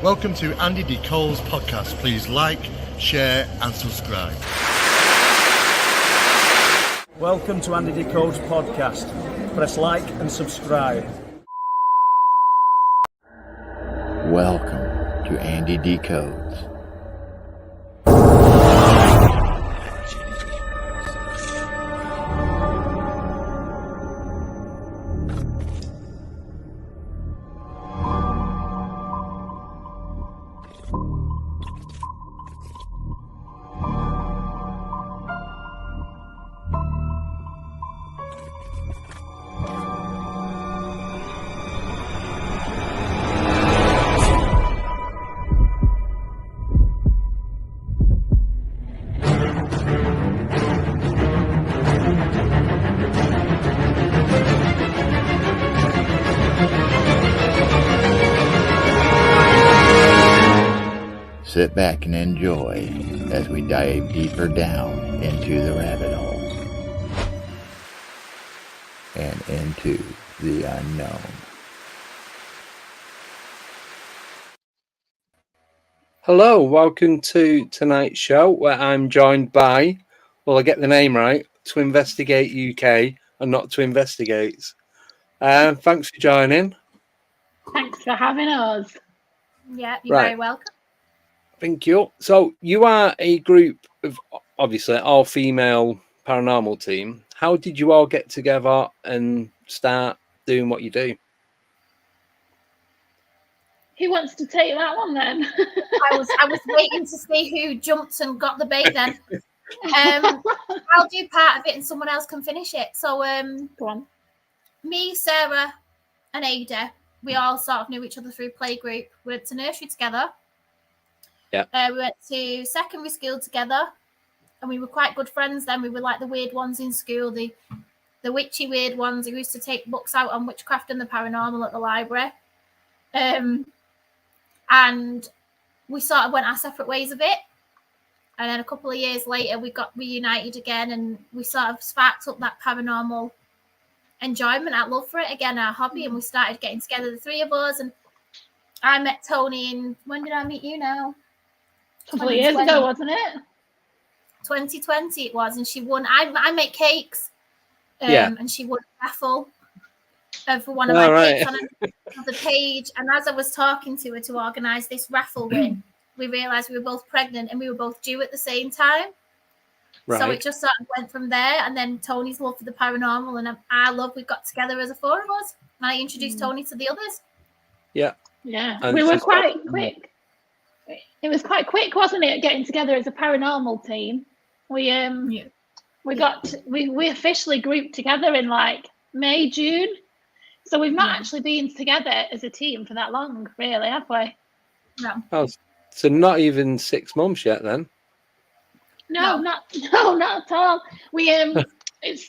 Welcome to Andy D. Cole's podcast. Please like, share and subscribe. Welcome to Andy D. Cole's podcast. Press like and subscribe. Welcome to Andy D. Codes. Sit back and enjoy as we dive deeper down into the rabbit hole and into the unknown. Hello, welcome to tonight's show where I'm joined by, well, I get the name right, TwinvestigateUK and not Twinvestigates. Thanks for joining. Thanks for having us. Yeah, you're very welcome. Thank you. So you are a group of, obviously, all-female paranormal team. How did you all get together and start doing what you do? Who wants to take that one then? I was waiting to see who jumped and got the bait then. I'll do part of it and someone else can finish it. So Go on. me, Sarah and Ada, we all sort of knew each other through playgroup. We went to nursery together. Yeah. We went to secondary school together and we were quite good friends then. We were like the weird ones in school, the witchy weird ones who used to take books out on witchcraft and the paranormal at the library. And we sort of went our separate ways a bit. And then a couple of years later, we got reunited again and we sort of sparked up that paranormal enjoyment, our love for it again, our hobby. And we started getting together, the three of us. And I met Toni in, when did I meet you now? A couple of years ago, wasn't it? 2020 it was. And she won, I make cakes. And she won a raffle for one of my cakes on the page. And as I was talking to her to organise this raffle win, we realised we were both pregnant and we were both due at the same time. Right. So it just sort of went from there. And then Toni's love for the paranormal and our love, we got together as a four of us. And I introduced Toni to the others. Yeah. Yeah. And we were quite quick. It was quite quick, wasn't it, getting together as a paranormal team? We officially grouped together in like May, June. So we've not actually been together as a team for that long, really, have we? No. Oh, so not even 6 months yet then? No, not at all. We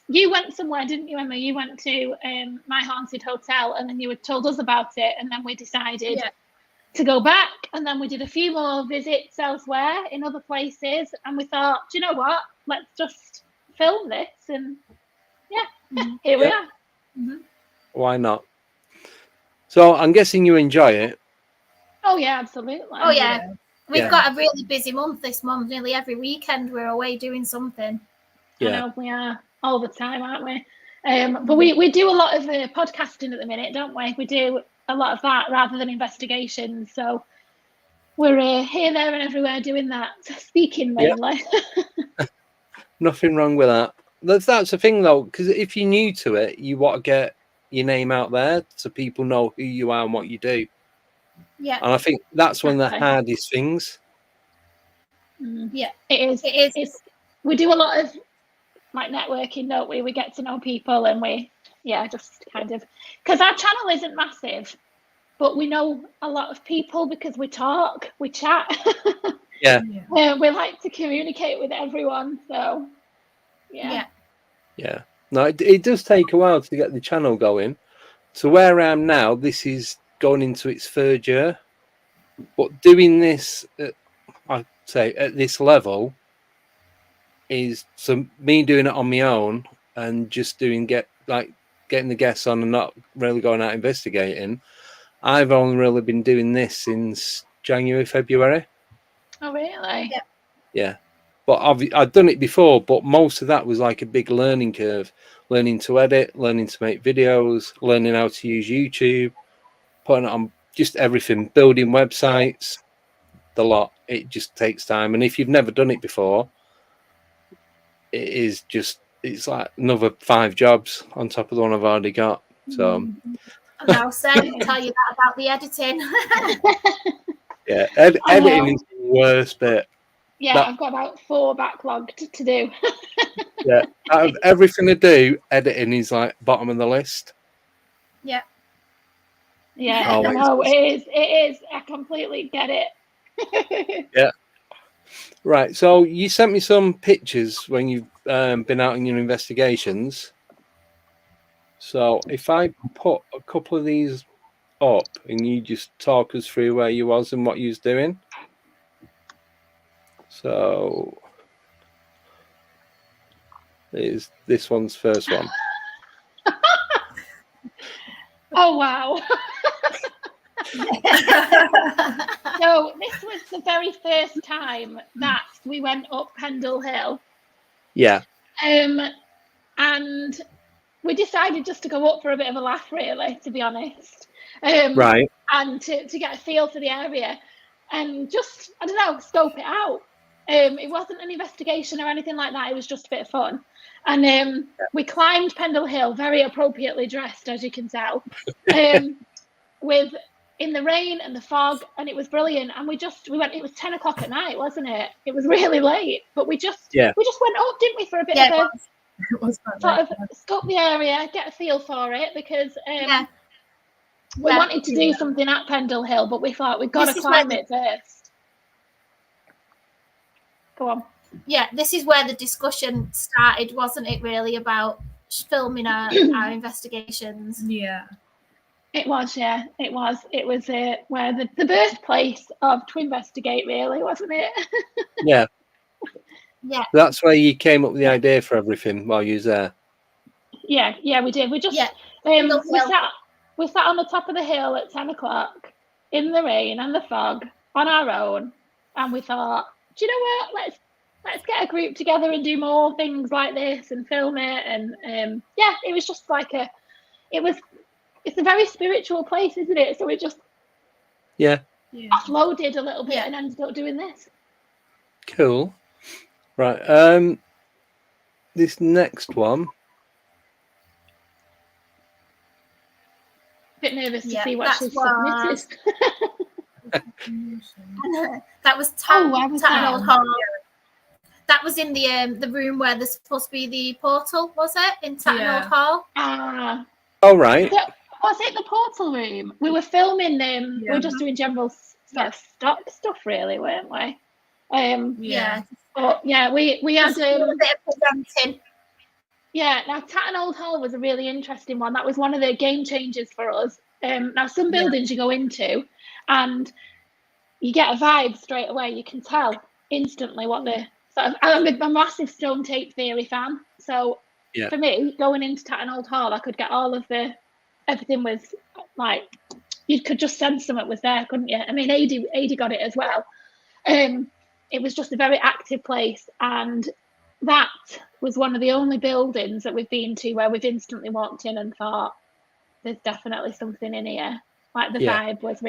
you went somewhere, didn't you, Emma? You went to my haunted hotel, and then you had told us about it, and then we decided to go back, and then we did a few more visits elsewhere in other places, and we thought, do you know what? Let's just film this, and here we are. Mm-hmm. Why not? So I'm guessing you enjoy it. Oh yeah, absolutely. Oh yeah. We've got a really busy month this month. Nearly every weekend we're away doing something. Yeah. I know we are all the time, aren't we? But we do a lot of podcasting at the minute, don't we? We do a lot of that rather than investigations. So we're here, there and everywhere doing that. Speaking mainly. Yep. Nothing wrong with that. That's the thing though, because if you're new to it, you want to get your name out there so people know who you are and what you do. Yeah. And I think that's one of the hardest things. Yeah, it is. We do a lot of like networking, don't we? We get to know people and we just kind of, because our channel isn't massive, but we know a lot of people because we talk, we chat. Yeah. We like to communicate with everyone. So yeah. No, it does take a while to get the channel going. So where I am now, this is going into its third year. But doing this, I'd say at this level, is so me doing it on my own and just getting the guests on and not really going out investigating. I've only really been doing this since January, February. Oh, really? Yeah. Yeah. But I've done it before, but most of that was like a big learning curve. Learning to edit, learning to make videos, learning how to use YouTube, putting it on just everything, building websites, the lot. It just takes time. And if you've never done it before, it's like another 5 jobs on top of the one I've already got. So now Sarah can tell you that about the editing. yeah, editing is the worst bit. Yeah, I've got about 4 backlogged to do. Yeah, out of everything I do, editing is like bottom of the list. Yeah. Yeah, Always. no, it is. I completely get it. Yeah. Right. So you sent me some pictures when you've been out on your investigations. So if I put a couple of these up and you just talk us through where you was and what you was doing. So this one's first one. Oh, wow. So this was the very first time that we went up Pendle Hill. Yeah. And we decided just to go up for a bit of a laugh, really, to be honest. Right. And to get a feel for the area and just, I don't know, scope it out. It wasn't an investigation or anything like that. It was just a bit of fun. And we climbed Pendle Hill, very appropriately dressed, as you can tell, with in the rain and the fog, and it was brilliant. And we went. It was 10 o'clock at night, wasn't it? It was really late, but we just went up, didn't we, for a bit of a sort of scope the area, get a feel for it, because we wanted to do something at Pendle Hill, but we thought we've got to climb it first. Go on. Yeah, this is where the discussion started, wasn't it, really, about filming our investigations? Yeah. It was, yeah. It was where the birthplace of Twinvestigate, really, wasn't it? Yeah. Yeah. That's where you came up with the idea for everything while you was there. Yeah, we did. We just we sat on the top of the hill at 10 o'clock in the rain and the fog on our own, and we thought, do you know what? Let's get a group together and do more things like this and film it. And it was just like it's a very spiritual place, isn't it? So it just offloaded a little bit and ended up doing this. Cool. Right. This next one. Bit nervous to see what she's submitted. That was Tatton Old Hall. That was in the room where there's supposed to be the portal, was it? In Tatton Old Hall? All right. Was it the portal room? We were filming we were just doing general sort of stock stuff, really, weren't we? But we had a bit of presenting. Yeah, now Tatton Old Hall was a really interesting one. That was one of the game changers for us. Now some buildings you go into and you get a vibe straight away. You can tell instantly what the I'm a massive stone tape theory fan. So for me, going into Tatton Old Hall, I could get all of everything was like, you could just sense something was there, couldn't you? I mean, Adi got it as well. It was just a very active place, and that was one of the only buildings that we've been to where we've instantly walked in and thought, there's definitely something in here. Like the vibe was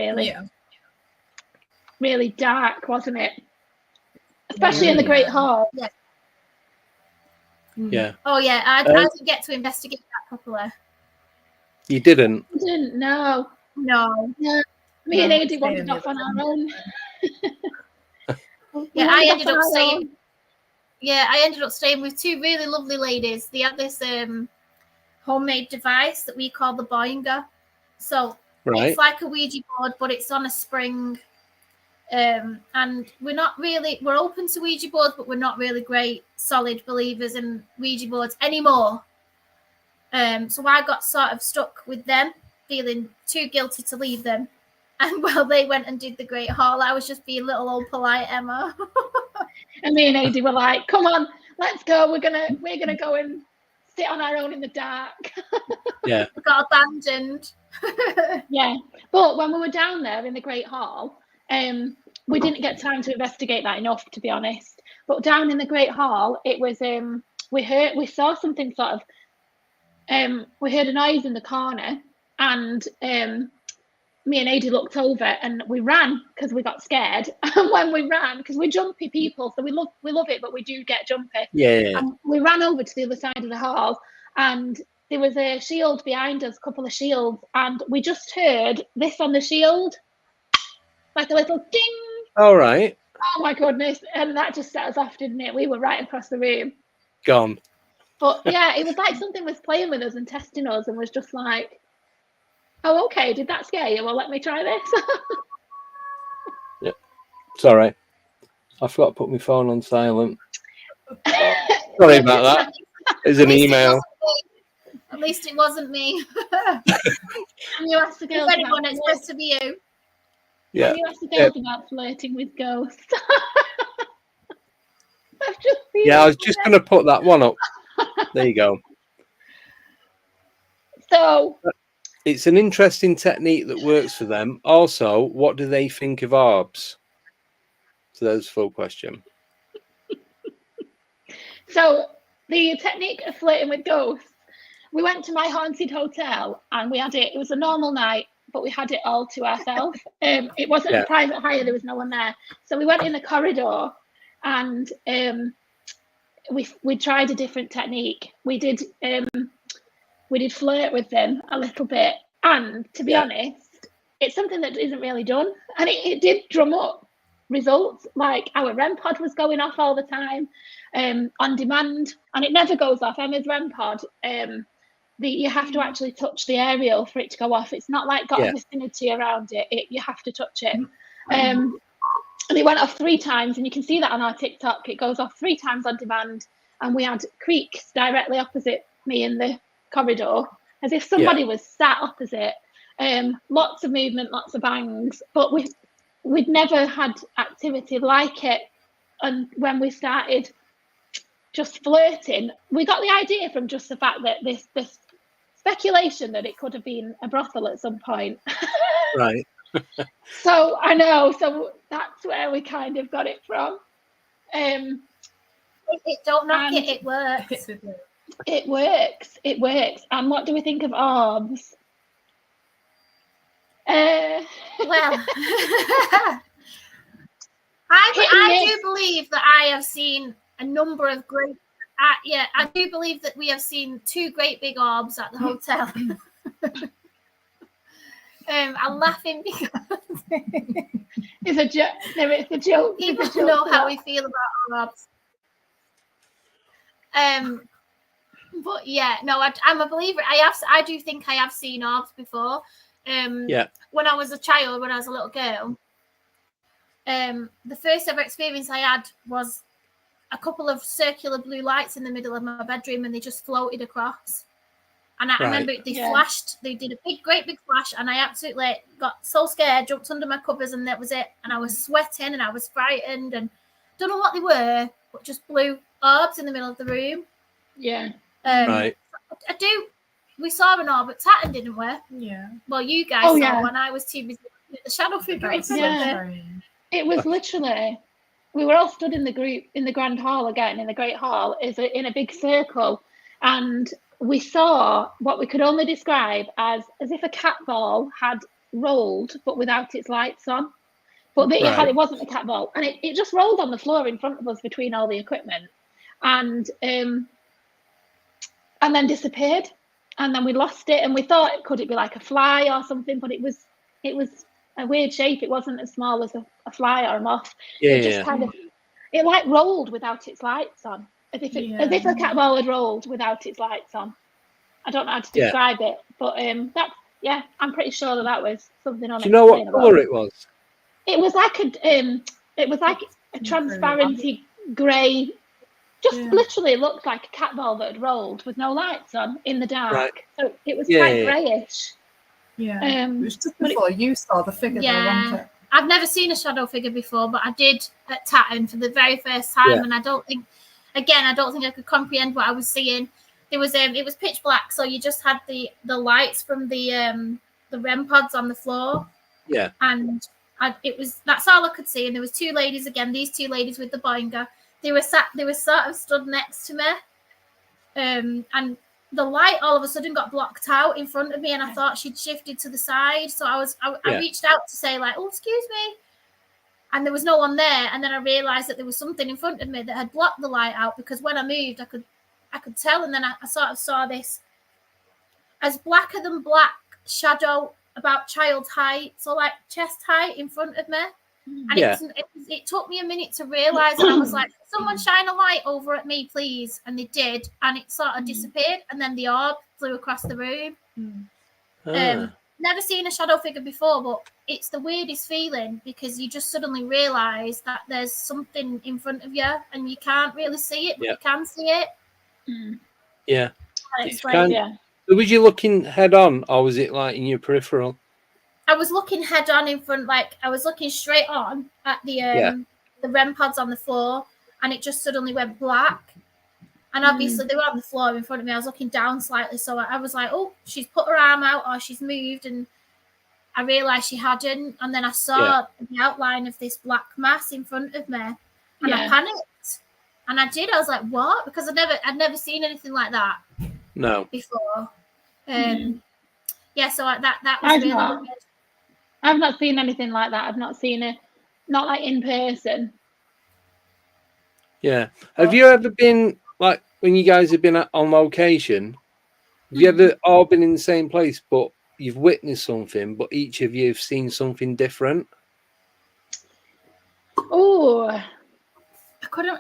really dark, wasn't it? Especially in the Great Hall. Yeah. Yeah. Oh yeah, I didn't get to investigate that properly. You didn't? I didn't, no. Me and Adi wandered off on our own. I ended up staying with 2 really lovely ladies. They had this homemade device that we call the Boinger. So it's like a Ouija board, but it's on a spring. And we're open to Ouija boards, but we're not really great solid believers in Ouija boards anymore. So I got sort of stuck with them, feeling too guilty to leave them. And while they went and did the Great Hall, I was just being little old polite Emma. And me and Adi were like, come on, let's go. We're gonna go and sit on our own in the dark. We got abandoned. Yeah. But when we were down there in the Great Hall, we didn't get time to investigate that enough, to be honest. But down in the Great Hall, it was we saw something sort of. We heard a noise in the corner, and me and Adi looked over and we ran because we got scared. And when we ran, because we're jumpy people, so we love it, but we do get jumpy. Yeah. And we ran over to the other side of the hall, and there was a shield behind us, a couple of shields, and we just heard this on the shield, like a little ding. All right. Oh my goodness! And that just set us off, didn't it? We were right across the room. Gone. But yeah, it was like something was playing with us and testing us, and was just like, oh, okay, did that scare you? Well, let me try this. Yep. Sorry. I forgot to put my phone on silent. Sorry about that. There's an email. At least it wasn't me. And you asked the girls if anyone, it's supposed to be you. Yeah. And you asked the girls about flirting with ghosts. I was just going to put that one up. There you go. So it's an interesting technique that works for them. Also, what do they think of orbs? So there's a full question. So the technique of flirting with ghosts, we went to my haunted hotel and we had it. It was a normal night, but we had it all to ourselves. It wasn't a private hire. There was no one there. So we went in the corridor and we tried a different technique. We did flirt with them a little bit, and to be honest, it's something that isn't really done, and it did drum up results. Like our REM pod was going off all the time, on demand, and it never goes off. Emma's REM pod, you have to actually touch the aerial for it to go off. It's not like got a vicinity around it. You have to touch it. And it went off 3 times, and you can see that on our TikTok. It goes off 3 times on demand, and we had creaks directly opposite me in the corridor, as if somebody was sat opposite. Lots of movement, lots of bangs, but we'd never had activity like it. And when we started just flirting, we got the idea from just the fact that this speculation that it could have been a brothel at some point. Right. So I know, so that's where we kind of got it from. It don't knock it, it works. It works. And what do we think of orbs? Well, I do believe that I have seen a number of great. I do believe that we have seen 2 great big orbs at the hotel. I'm laughing because it's a joke. No, it's a joke. People know how we feel about orbs. But yeah, no, I'm a believer. I do think I have seen orbs before. When I was a child, when I was a little girl, the first ever experience I had was a couple of circular blue lights in the middle of my bedroom, and they just floated across. And I remember they flashed. They did a great big flash, and I absolutely got so scared, jumped under my covers, and that was it. And I was sweating, and I was frightened, and don't know what they were, but just blue orbs in the middle of the room. Yeah. Right. We saw an orb at Tatton, didn't we? Yeah. Well, you guys saw one. I was too busy with the shadow figures. Yeah. It was literally, we were all stood in the group in the Grand Hall again, in the Great Hall, in a big circle, and we saw what we could only describe as if a cat ball had rolled, but without its lights on. But it wasn't a cat ball, and it just rolled on the floor in front of us between all the equipment, and then disappeared, and then we lost it, and we thought, could it be like a fly or something? But it was a weird shape. It wasn't as small as a fly or a moth. It like rolled without its lights on, as if a cat ball had rolled without its lights on. I don't know how to describe it, but I'm pretty sure that was something on it. Do you know what colour it was? It was like a transparency grey. Just literally looked like a cat ball that had rolled with no lights on in the dark. Right. So it was quite greyish. Yeah. It was just before you saw the figure, though, wasn't it? I've never seen a shadow figure before, but I did at Tatton for the very first time, and I don't think I could comprehend what I was seeing. It was pitch black, so you just had the lights from the REM pods on the floor. Yeah. And That's all I could see. And there was two ladies again, these two ladies with the boinger. They were sort of stood next to me. And the light all of a sudden got blocked out in front of me, and I thought she'd shifted to the side. So I reached out to say, like, oh, excuse me. And there was no one there. And then I realized that there was something in front of me that had blocked the light out, because when I moved, I could tell. And then I sort of saw this as blacker than black shadow about child's height, so like chest height in front of me. And it took me a minute to realize, and I was like, someone shine a light over at me, please. And they did, and it sort of disappeared, and then the orb flew across the room. Never seen a shadow figure before, but it's the weirdest feeling, because you just suddenly realize that there's something in front of you and you can't really see it, but you can see it. Yeah. It's like, was you looking head on, or was it like in your peripheral? I was looking head on in front, like I was looking straight on at the REM pods on the floor, and it just suddenly went black. And obviously they were on the floor in front of me. I was looking down slightly, so I was like, oh, she's put her arm out or she's moved, and I realised she hadn't. And then I saw the outline of this black mass in front of me, and I panicked. And I did. I was like, what? Because I'd never seen anything like that. No. Before. Yeah, so that was really weird. I've not seen anything like that. I've not seen it, not like in person. Yeah. Have you ever been, like, when you guys have been on location, have you ever all been in the same place, but you've witnessed something, but each of you have seen something different? Oh, I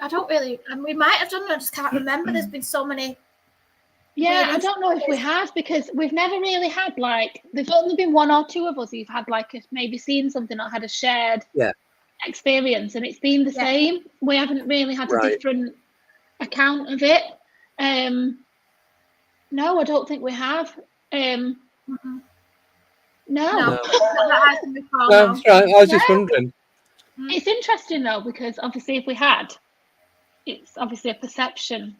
don't really, we might have done, I just can't remember. There's been so many. Yeah, I don't know if we have, because we've never really had, like, there's only been one or two of us who've had, like, maybe seen something or had a shared experience, and it's been the same. We haven't really had a different account of it. No, I don't think we have. No. I can recall. That's right. I was just wondering. It's interesting though, because obviously if we had, it's obviously a perception.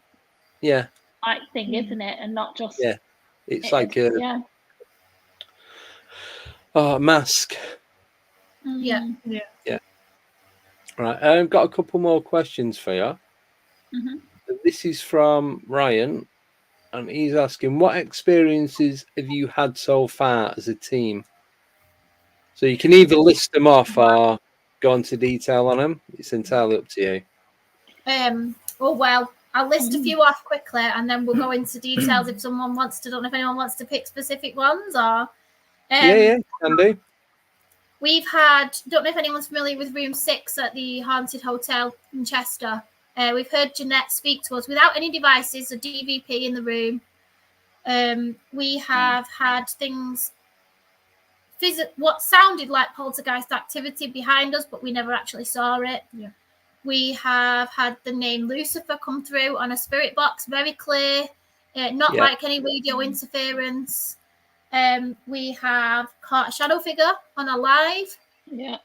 Yeah. Like thing, isn't it? And not just. Yeah. It's like a. Oh, a mask. Yeah. Right. I've got a couple more questions for you. This is from Ryan, and he's asking, what experiences have you had so far as a team? So you can either list them off or go into detail on them. It's entirely up to you. Well, I'll list a few off quickly, and then we'll go into details if someone wants to. Don't know if anyone wants to pick specific ones or. Yeah, can do. We've had. Don't know if anyone's familiar with Room 6 at the Haunted Hotel in Chester. We've heard Jeanette speak to us without any devices, a DVP in the room. We have had things, what sounded like poltergeist activity behind us, but we never actually saw it. Yeah. We have had the name Lucifer come through on a spirit box, very clear, not like any radio interference. We have caught a shadow figure on a live. Yeah.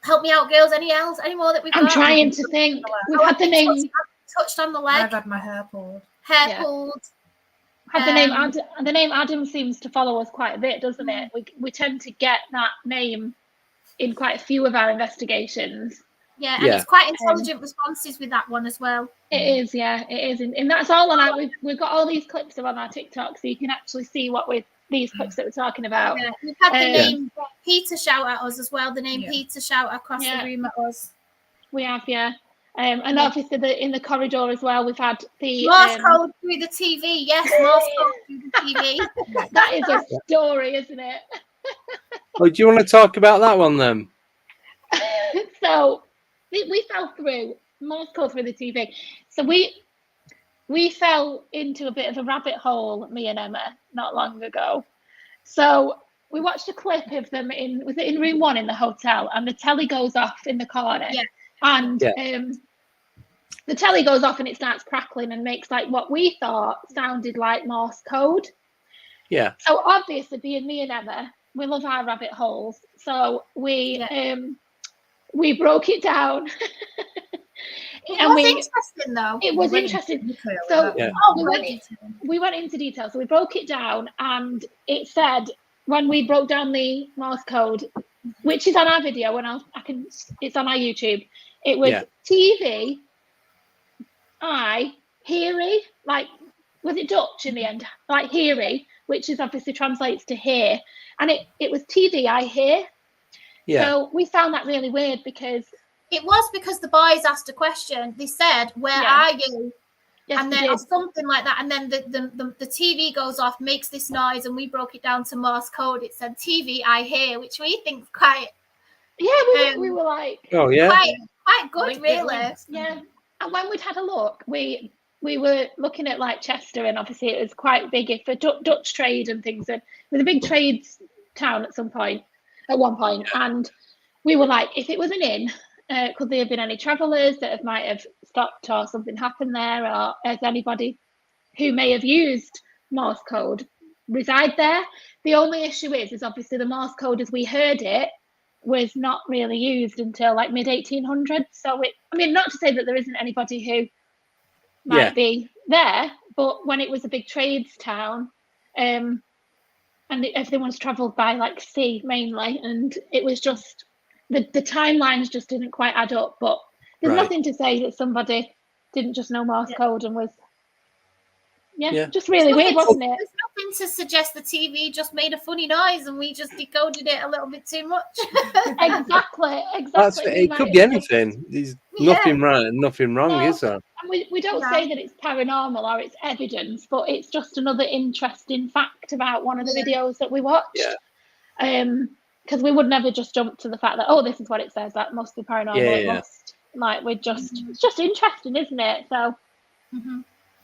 Help me out, girls. Any more that we've got? I'm trying to think. We've had the name touched on the leg. I've had my hair pulled. Pulled. Had the name Adam seems to follow us quite a bit, doesn't it? We tend to get that name in quite a few of our investigations. Yeah, and it's quite intelligent responses with that one as well. It is, it is, and that's all on our. We've got all these clips on our TikTok, so you can actually see what these clips that we're talking about. Yeah. We've had the name Peter shout at us as well. The name Peter shout across the room at us. We have, and obviously in the corridor as well. We've had the Morse code through the TV. Yes, Morse code through the TV. That is a story, isn't it? Oh, do you want to talk about that one then? So we fell through Morse code through the TV. So we fell into a bit of a rabbit hole, me and Emma, not long ago. So we watched a clip of them in room 1 in the hotel, and the telly goes off in the corner. Yeah. And the telly goes off and it starts crackling and makes like what we thought sounded like Morse code. Yeah. So obviously, being me and Emma, we love our rabbit holes. So we broke it down. It was interesting, though. It was interesting. So we went into detail. So we broke it down, and it said when we broke down the Morse code, which is on our video, and it's on our YouTube. It was TV, heary, like, was it Dutch in the end? Like heary, which is obviously translates to hear, and it was TV, I hear. Yeah. So we found that really weird because the boys asked a question. They said, "Where are you?" Yes, and then or something like that, and then the TV goes off, makes this noise, and we broke it down to Morse code. It said "TV, I hear," which we think is quite. Yeah, we were like, oh yeah, quite good, really. Yeah, and when we'd had a look, we were looking at like Chester, and obviously it was quite big for Dutch trade and things, and it was a big trades town at one point, and we were like, if it was an inn. Could there have been any travellers that might have stopped or something happened there, or has anybody who may have used Morse code reside there? The only issue is obviously the Morse code as we heard it was not really used until like mid 1800s. So not to say that there isn't anybody who might be there, but when it was a big trades town, and everything was travelled by like sea mainly, and it was just the timelines just didn't quite add up. But there's nothing to say that somebody didn't just know Morse code and was just really weird, wasn't it? There's nothing to suggest the TV just made a funny noise and we just decoded it a little bit too much. Exactly. It could be anything. There's nothing right and nothing wrong, is there? And we don't say that it's paranormal or it's evidence, but it's just another interesting fact about one of the videos that we watched. Because we would never just jump to the fact that, this is what it says, that must be paranormal. It's just interesting, isn't it? So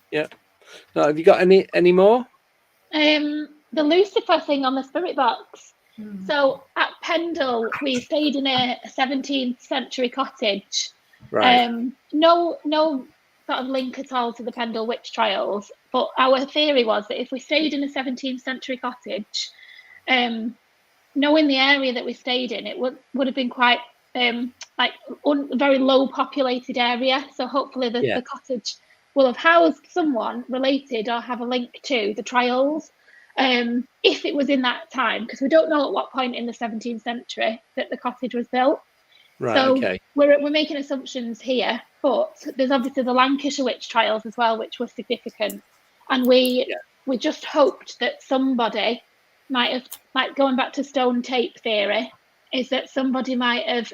yeah. Now, have you got any more? The Lucifer thing on the spirit box. So at Pendle, we stayed in a 17th century cottage. Right. No sort of link at all to the Pendle witch trials, but our theory was that if we stayed in a 17th century cottage, knowing the area that we stayed in, it would have been quite very low populated area. So hopefully the cottage will have housed someone related or have a link to the trials, if it was in that time, because we don't know at what point in the 17th century that the cottage was built. Right. So we're making assumptions here, but there's obviously the Lancashire witch trials as well, which were significant, and we just hoped that somebody might have, like going back to stone tape theory, is that somebody might have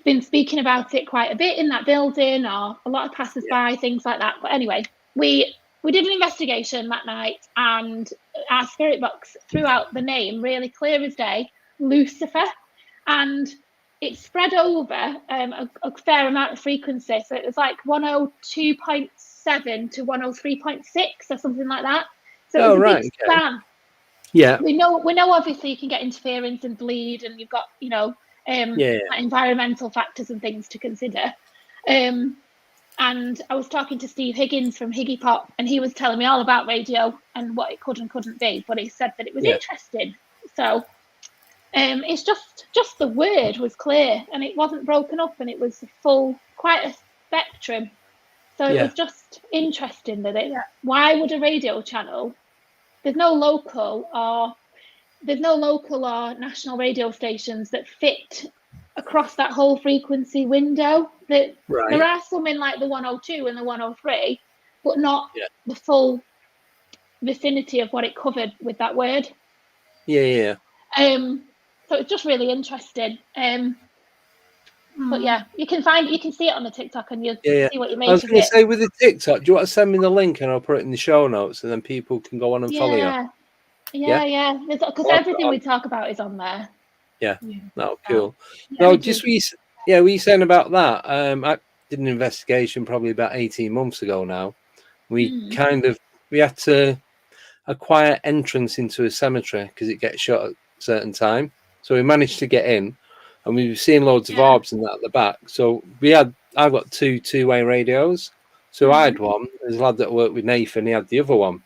been speaking about it quite a bit in that building, or a lot of passers-by, things like that. But anyway, we did an investigation that night, and our spirit box threw out the name really clear as day, Lucifer, and it spread over a fair amount of frequency. So it was like 102.7 to 103.6 or something like that. So it was a big span. Yeah. We know obviously you can get interference and bleed, and you've got, environmental factors and things to consider. And I was talking to Steve Higgins from Higgy Pop, and he was telling me all about radio and what it could and couldn't be, but he said that it was interesting. So it's just the word was clear, and it wasn't broken up, and it was quite a spectrum. So it was just interesting that why would a radio channel, there's no local or national radio stations that fit across that whole frequency window. There are some in like the 102 and the 103, but not the full vicinity of what it covered with that word. So it's just really interesting. But you can see it on the TikTok, and you'll see what you make of it. I was going to say, with the TikTok, do you want to send me the link and I'll put it in the show notes, and then people can go on and follow you? Yeah. Because everything we talk about is on there. Yeah. No, cool. No, just we saying about that. I did an investigation probably about 18 months ago now. We had to acquire entrance into a cemetery because it gets shut at a certain time. So we managed to get in, and we were seeing loads of orbs and that at the back. So I've got two-way radios. So I had one. There's a lad that worked with Nathan, he had the other one.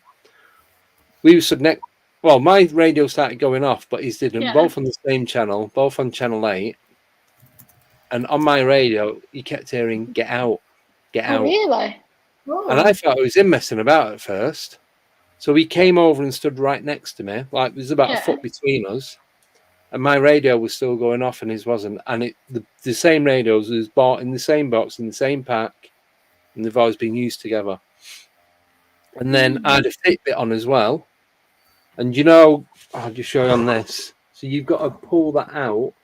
We were stood next. Well, my radio started going off, but his didn't. Both on the same channel, both on channel 8. And on my radio, he kept hearing, "Get out, get out." Really? And I thought it was him messing about at first. So he came over and stood right next to me, like there's about a foot between us, and my radio was still going off and his wasn't. And the same radios was bought in the same box, in the same pack, and they've always been used together. And then I had a Fitbit on as well. And I'll just show you on this. So you've got to pull that out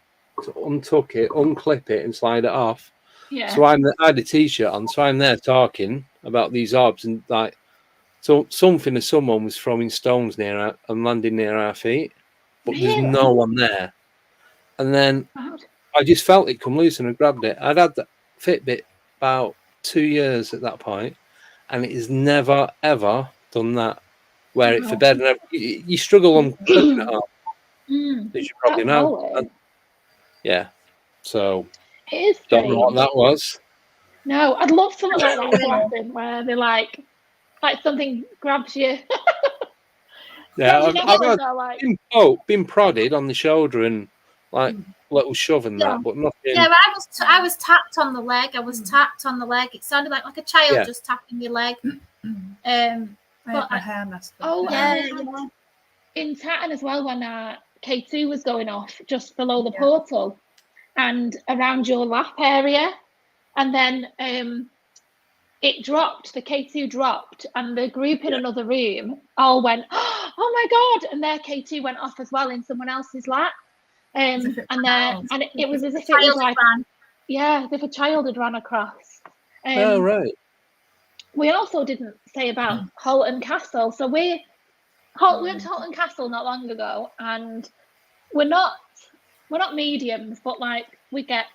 to untuck it, unclip it, and slide it off. Yeah. So I had a T-shirt on, so I'm there talking about these orbs, and like, so something or someone was throwing stones near and landing near our feet, but there's no one there. And then I just felt it come loose and I grabbed it. I'd had that Fitbit about 2 years at that point, and it has never ever done that. Wear it for bed, and you struggle on clipping it off. As you probably know. Yeah. So it is don't know what that was. No, I'd love something like that to happen, where they're like something grabs you. Yeah, I've been prodded on the shoulder and like little shove and that, but nothing. Yeah, I was tapped on the leg. It sounded like a child just tapping your leg. But my hair messed up. Oh, yeah. In Tatton as well, when K2 was going off just below the portal and around your lap area, and then it dropped. The K2 dropped, and the group in another room all went, "Oh my god!" And their K2 went off as well in someone else's lap, and it was as if it was like, as if a child had run across. Oh right. We also didn't say about Halton Castle. So we went to Halton Castle not long ago, and we're not mediums, but like we get,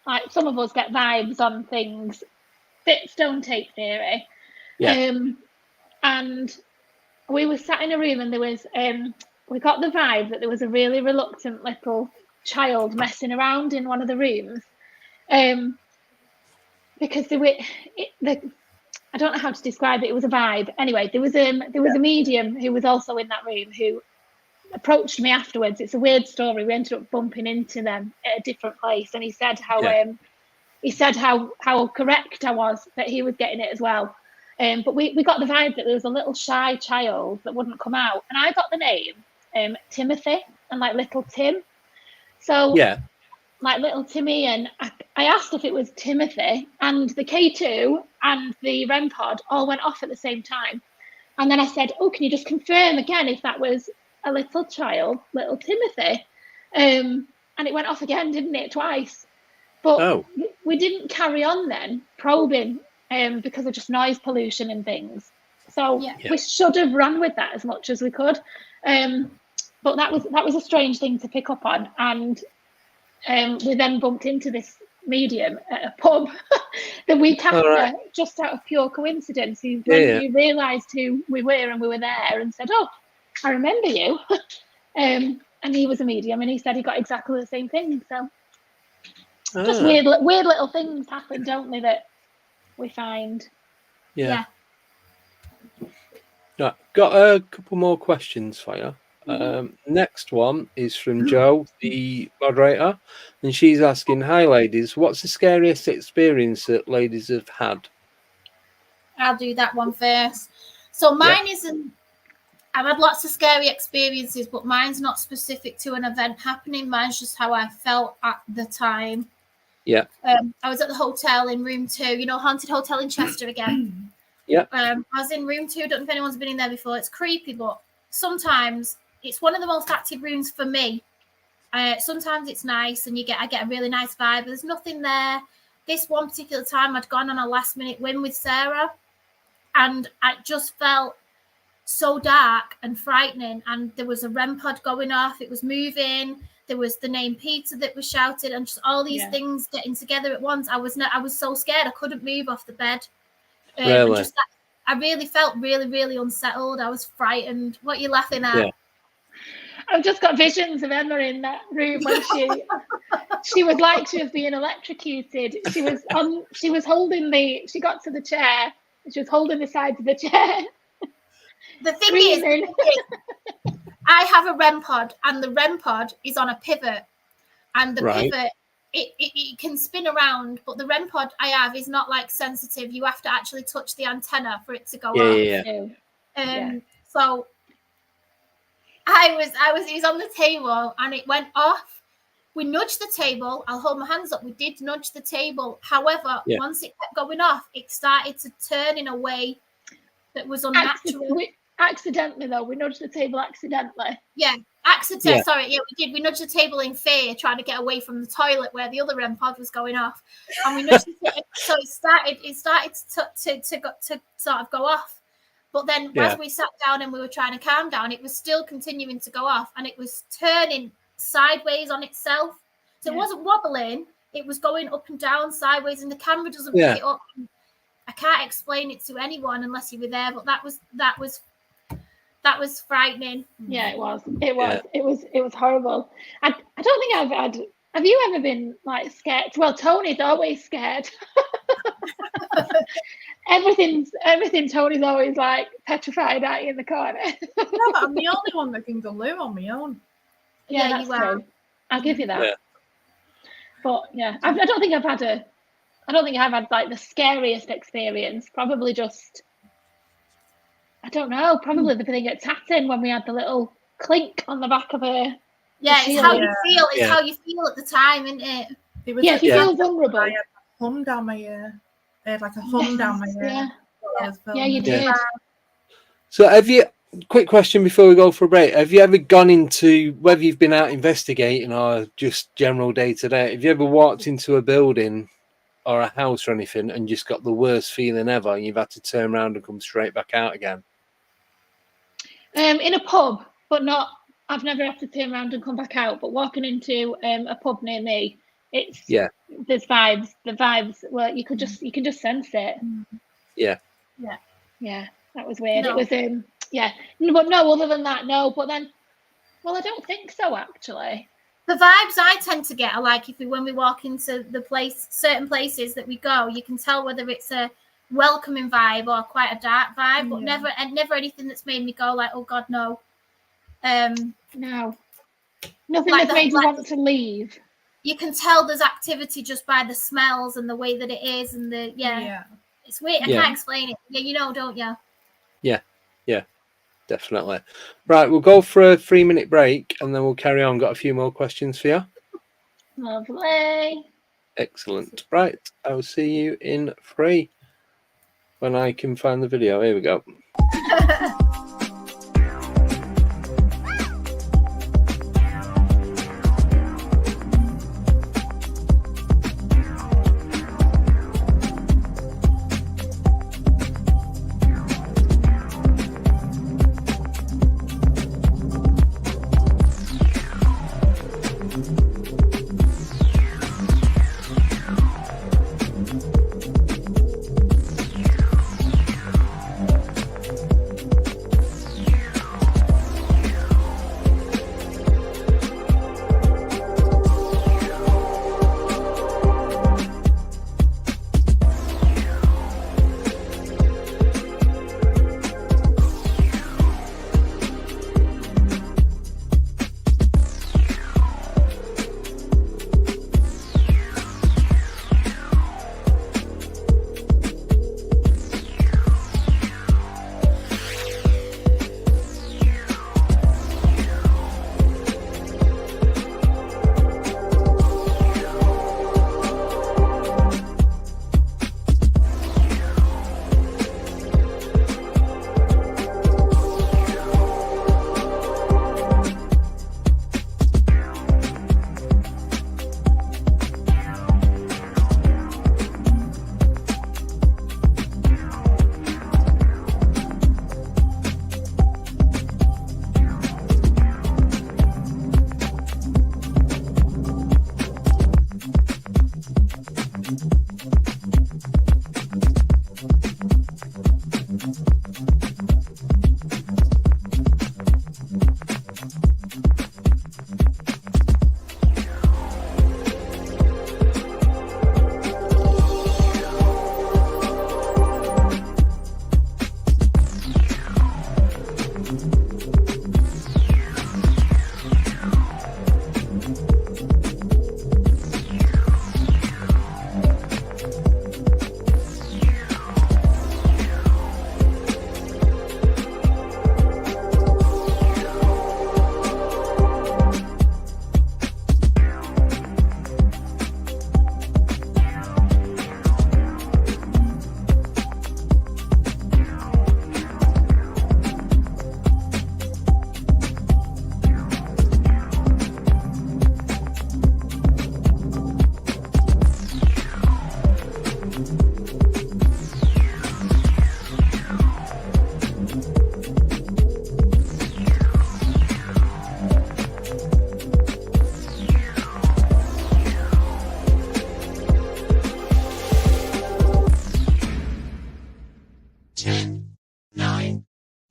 like, some of us get vibes on things. Bit stone tape theory. And we were sat in a room, and there was we got the vibe that there was a really reluctant little child messing around in one of the rooms, because I don't know how to describe it. It was a vibe. Anyway, there was a medium who was also in that room who approached me afterwards. It's a weird story. We ended up bumping into them at a different place, and he said how correct I was, that he was getting it as well. But we got the vibe that there was a little shy child that wouldn't come out, and I got the name Timothy, and like little Tim. So like little Timmy, and I asked if it was Timothy, and the K2 and the REM pod all went off at the same time. And then I said, "Oh, can you just confirm again if that was a little child, little Timothy?" And it went off again, didn't it, twice? But we didn't carry on then probing, because of just noise pollution and things. So we should have run with that as much as we could. But that was a strange thing to pick up on, and we then bumped into this medium at a pub the week after, just out of pure coincidence. He realised who we were, and we were there, and said, "Oh, I remember you." And he was a medium, and he said he got exactly the same thing. So just weird little things happen, don't they, that we find. Yeah. Right, got a couple more questions for you. Next one is from Jo, the moderator, and she's asking, "Hi ladies, what's the scariest experience that ladies have had?" I'll do that one first. So mine isn't, I've had lots of scary experiences, but mine's not specific to an event happening. Mine's just how I felt at the time. I was at the hotel in room 2, haunted hotel in Chester again. I was in room 2. Don't know if anyone's been in there before. It's creepy, but sometimes it's one of the most active rooms for me. Sometimes it's nice, and I get a really nice vibe. There's nothing there. This one particular time, I'd gone on a last-minute whim with Sarah, and I just felt so dark and frightening. And there was a REM pod going off. It was moving. There was the name Peter that was shouted, and just all these things getting together at once. I was so scared. I couldn't move off the bed. Really? I really felt really, really unsettled. I was frightened. What are you laughing at? Yeah. I've just got visions of Emma in that room when she was like she was being electrocuted. She got to the chair, and she was holding the sides of the chair. The thing is, I have a REM pod, and the REM pod is on a pivot, and the pivot, it can spin around, but the REM pod I have is not like sensitive. You have to actually touch the antenna for it to go off. So he was on the table and it went off. We nudged the table. I'll hold my hands up. We did nudge the table. However, once it kept going off, it started to turn in a way that was unnatural. Accidentally, though. We nudged the table accidentally. Yeah, accidentally. Yeah. Sorry, yeah, we did. We nudged the table in fear, trying to get away from the toilet where the other REM pod was going off. And we nudged the table. So it started to sort of go off. But then as we sat down and we were trying to calm down, it was still continuing to go off. And it was turning sideways on itself. So it wasn't wobbling. It was going up and down sideways. And the camera doesn't pick it up. I can't explain it to anyone unless you were there. But that was frightening. Yeah, it was. It was. Yeah. It was horrible. I don't think I've had. Have you ever been like scared? Well, Tony's always scared. Everything. Tony's always like petrified at you in the corner. No, but I'm the only one that can go live on my own. Yeah, that's true. I'll give you that. Yeah. But yeah, I don't think I've had like the scariest experience. Probably just. I don't know. Probably the thing at Tatton when we had the little clink on the back of her. Yeah, it's how you feel. It's how you feel at the time, isn't it? It was if you feel vulnerable. I had a hum down my ear. I had like a hum down my ear. Yeah, you did. So have you, quick question before we go for a break. Have you ever gone into, whether you've been out investigating or just general day to day, have you ever walked into a building or a house or anything and just got the worst feeling ever and you've had to turn around and come straight back out again? In a pub, but not. I've never had to turn around and come back out. But walking into a pub near me, it's there's vibes. The vibes. Well, you can just sense it. Yeah. That was weird. No. It was but no. Other than that, no. But then, well, I don't think so actually. The vibes I tend to get are like when we walk into certain places that we go, you can tell whether it's a welcoming vibe or quite a dark vibe, but never anything that's made me go like, oh God, no. No. Nothing that's made you want to leave. You can tell there's activity just by the smells and the way that it is and it's weird. I can't explain it. Yeah, you know, don't you? Yeah, definitely. Right, we'll go for a 3-minute break and then we'll carry on. Got a few more questions for you. Lovely. Excellent. Right, I will see you in 3 when I can find the video. Here we go.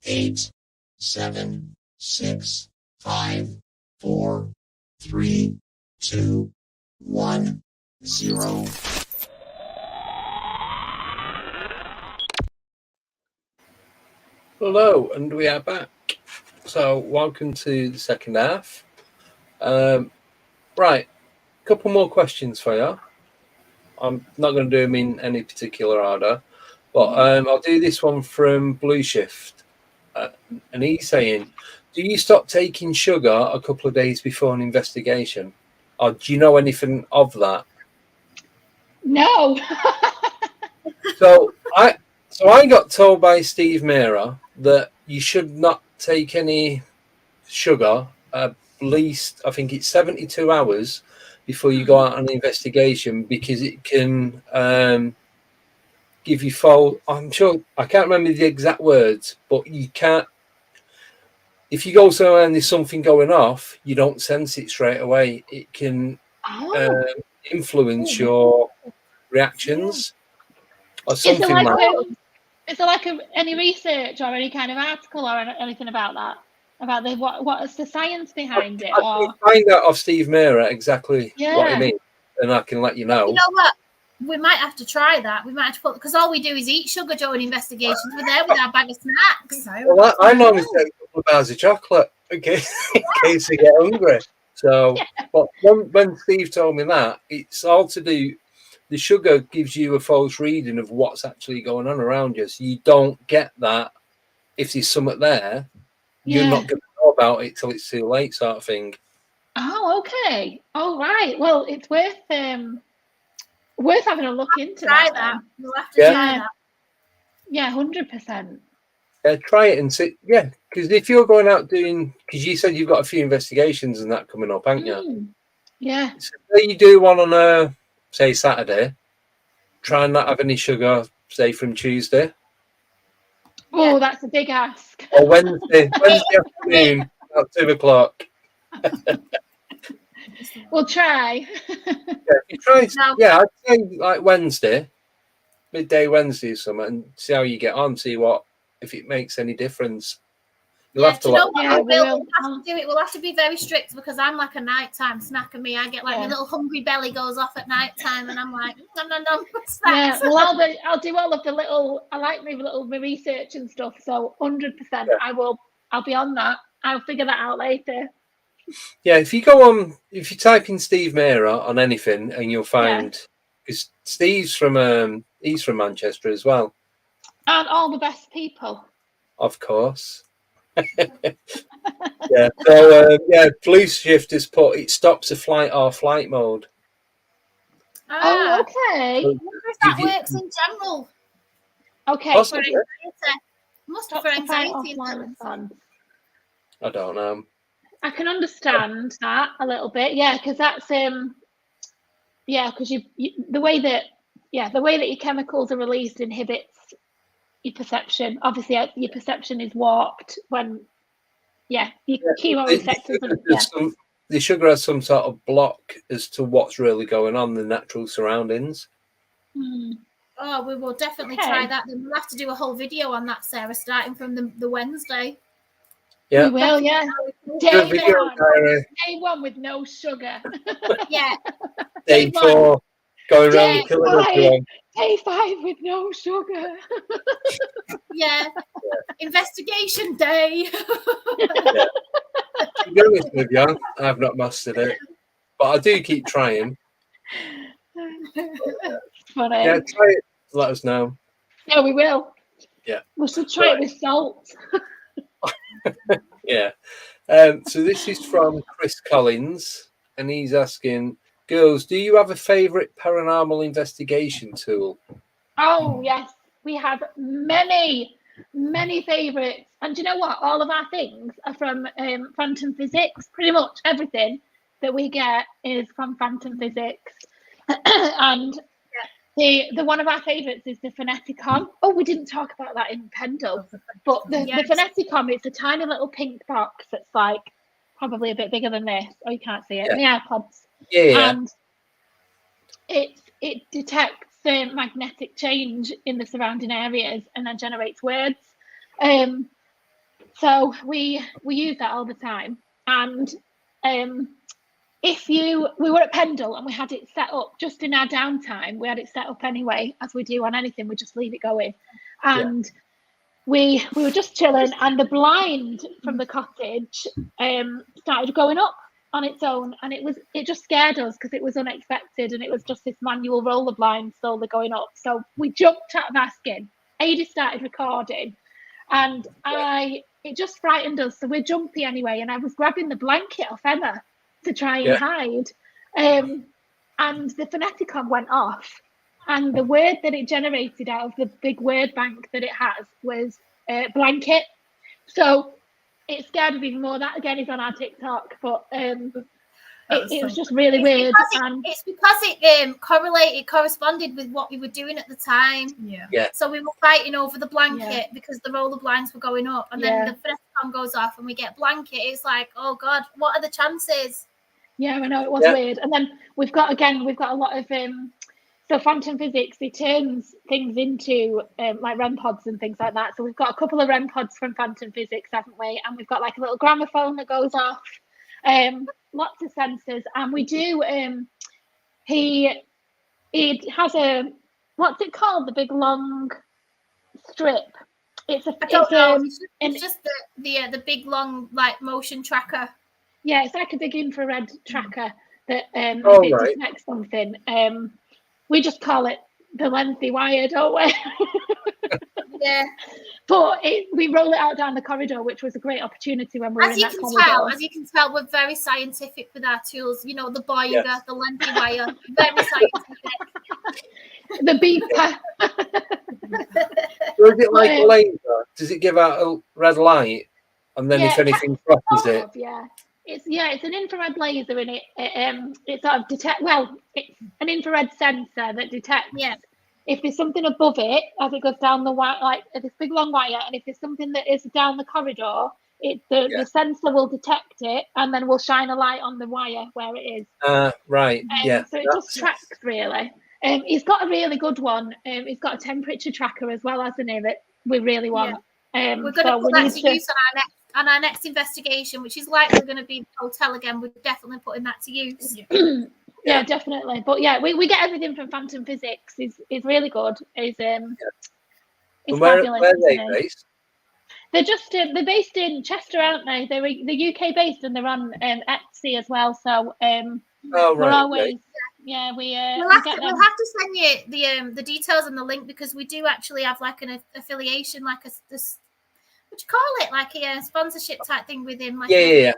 8, 7, 6, 5, 4, 3, 2, 1, 0. Hello, and we are back. So, welcome to the second half. Right, a couple more questions for you. I'm not going to do them in any particular order, but I'll do this one from Blue Shift. And he's saying, do you stop taking sugar a couple of days before an investigation? Or do you know anything of that? No. So I got told by Steve Mera that you should not take any sugar at least, I think it's 72 hours before you go out on an investigation, because it can give you false. I'm sure, I can't remember the exact words, but you can't. If you go somewhere and there's something going off, you don't sense it straight away. It can influence your reactions or something like that. Is there like any research or any kind of article or anything about that? About what's the science behind it? I can find out off Steve Mera exactly what he means, and I can let you know. You know what? We might have to try that. We might have to put, because all we do is eat sugar during investigations. We're there with our bag of snacks. Well, I normally take a couple of bars of chocolate in case I get hungry. So, but when Steve told me that, it's all to do. The sugar gives you a false reading of what's actually going on around you. So you don't get that if there's something there. You're not going to know about it till it's too late, sort of thing. Oh, okay. All right. Well, it's worth having a look into that. We'll have to try that. Yeah, 100%. Yeah, try it and see. Yeah, because if you're going out doing, because you said you've got a few investigations and that coming up, haven't you? Yeah. So say you do one on a, say, Saturday. Try and not have any sugar, say, from Tuesday. Oh, that's a big ask. Or Wednesday afternoon, about 2 o'clock. We'll try. You try. Yeah, I'd say like Wednesday, midday Wednesday or something, and see how you get on. See if it makes any difference. You'll have to. We'll have to do it. We'll have to be very strict, because I'm like a nighttime snacker. Me, I get like my little hungry belly goes off at nighttime, and I'm like, no. Yeah, well, I'll do all of the little. I like my little research and stuff. So 100%, I'll be on that. I'll figure that out later. Yeah, if you type in Steve Mera on anything, and you'll find, because Steve's from he's from Manchester as well. And all the best people. Of course. Yeah. So Blue Shift has put it stops a flight or flight mode. Oh, okay. I wonder if that works in general. Okay. Possibly. Must be for anxiety. I don't know. I can understand that a little bit, because that's because the way that your chemicals are released inhibits your perception. Obviously, your perception is warped when your chemoreceptors. The sugar has some sort of block as to what's really going on in the natural surroundings. Oh, we will definitely try that. Then we'll have to do a whole video on that, Sarah, starting from the Wednesday. Yeah, we will. Yeah, day one with no sugar. Yeah. Day 4, going around killing everyone. Day 5 with no sugar. Yeah. Investigation day. To be honest with you, I've not mastered it, but I do keep trying. Funny. Yeah, try it. Let us know. Yeah, we will. Yeah. We should try it with salt. Yeah. So this is from Chris Collins, and he's asking, girls, do you have a favourite paranormal investigation tool? Oh, yes. We have many favourites. And do you know what? All of our things are from Phantom Physics. Pretty much everything that we get is from Phantom Physics. And the one of our favourites is the Phoneticon. Oh, we didn't talk about that in Pendle. But the Phoneticon, it's a tiny little pink box that's like probably a bit bigger than this. Oh, you can't see it. The AirPods. Yeah. And it detects magnetic change in the surrounding areas and then generates words. So we use that all the time. And we were at Pendle and we had it set up just in our downtime. We had it set up anyway, as we do on anything. We just leave it going. And we were just chilling, and the blind from the cottage started going up on its own, and it just scared us because it was unexpected, and it was just this manual roller blind slowly going up. So we jumped out of our skin. Adi started recording, and it just frightened us. So we're jumpy anyway, and I was grabbing the blanket off Emma to try and hide, and the phoneticon went off, and the word that it generated out of the big word bank that it has was blanket. So it scared me even more. That again is on our TikTok, but it was just really weird. It's because it corresponded with what we were doing at the time. Yeah. So we were fighting over the blanket because the roller blinds were going up, and then the phoneticon goes off and we get blanket. It's like, oh God, what are the chances? Yeah, I know, it was weird. And then we've got a lot of so Phantom Physics, it turns things into like REM pods and things like that. So we've got a couple of REM pods from Phantom Physics, haven't we? And we've got like a little gramophone that goes off, lots of sensors. And we do, he has what's it called? The big long strip. It's just the big long like motion tracker. Yeah, it's like a big infrared tracker that it detects something. We just call it the lengthy wire, don't we? Yeah. But we roll it out down the corridor, which was a great opportunity when we were in that corridor. As you can tell, we're very scientific with our tools. You know, the boinger, the lengthy wire, very scientific. The beeper. So is it like a laser? Does it give out a red light? And then if anything crosses it? Yeah. It's an infrared laser in it. It sort of it's an infrared sensor that detects if there's something above it as it goes down the wire, like this big long wire, and if there's something that is down the corridor, the sensor will detect it and then will shine a light on the wire where it is. Right. So it just tracks really. He's got a really good one. He's got a temperature tracker as well, hasn't he? That we really want. We're going to put that to use on our next investigation, which is likely going to be the hotel again. We're definitely putting that to use. Yeah, definitely. But we get everything from Phantom Physics. Is really good. He's fabulous. Where are they based? They're based in Chester, aren't they? They're UK based, and they're on Etsy as well. So we're always we'll have to send you the details and the link, because we do actually have like an affiliation, like this. What do you call it? Like a sponsorship type thing with him. Like we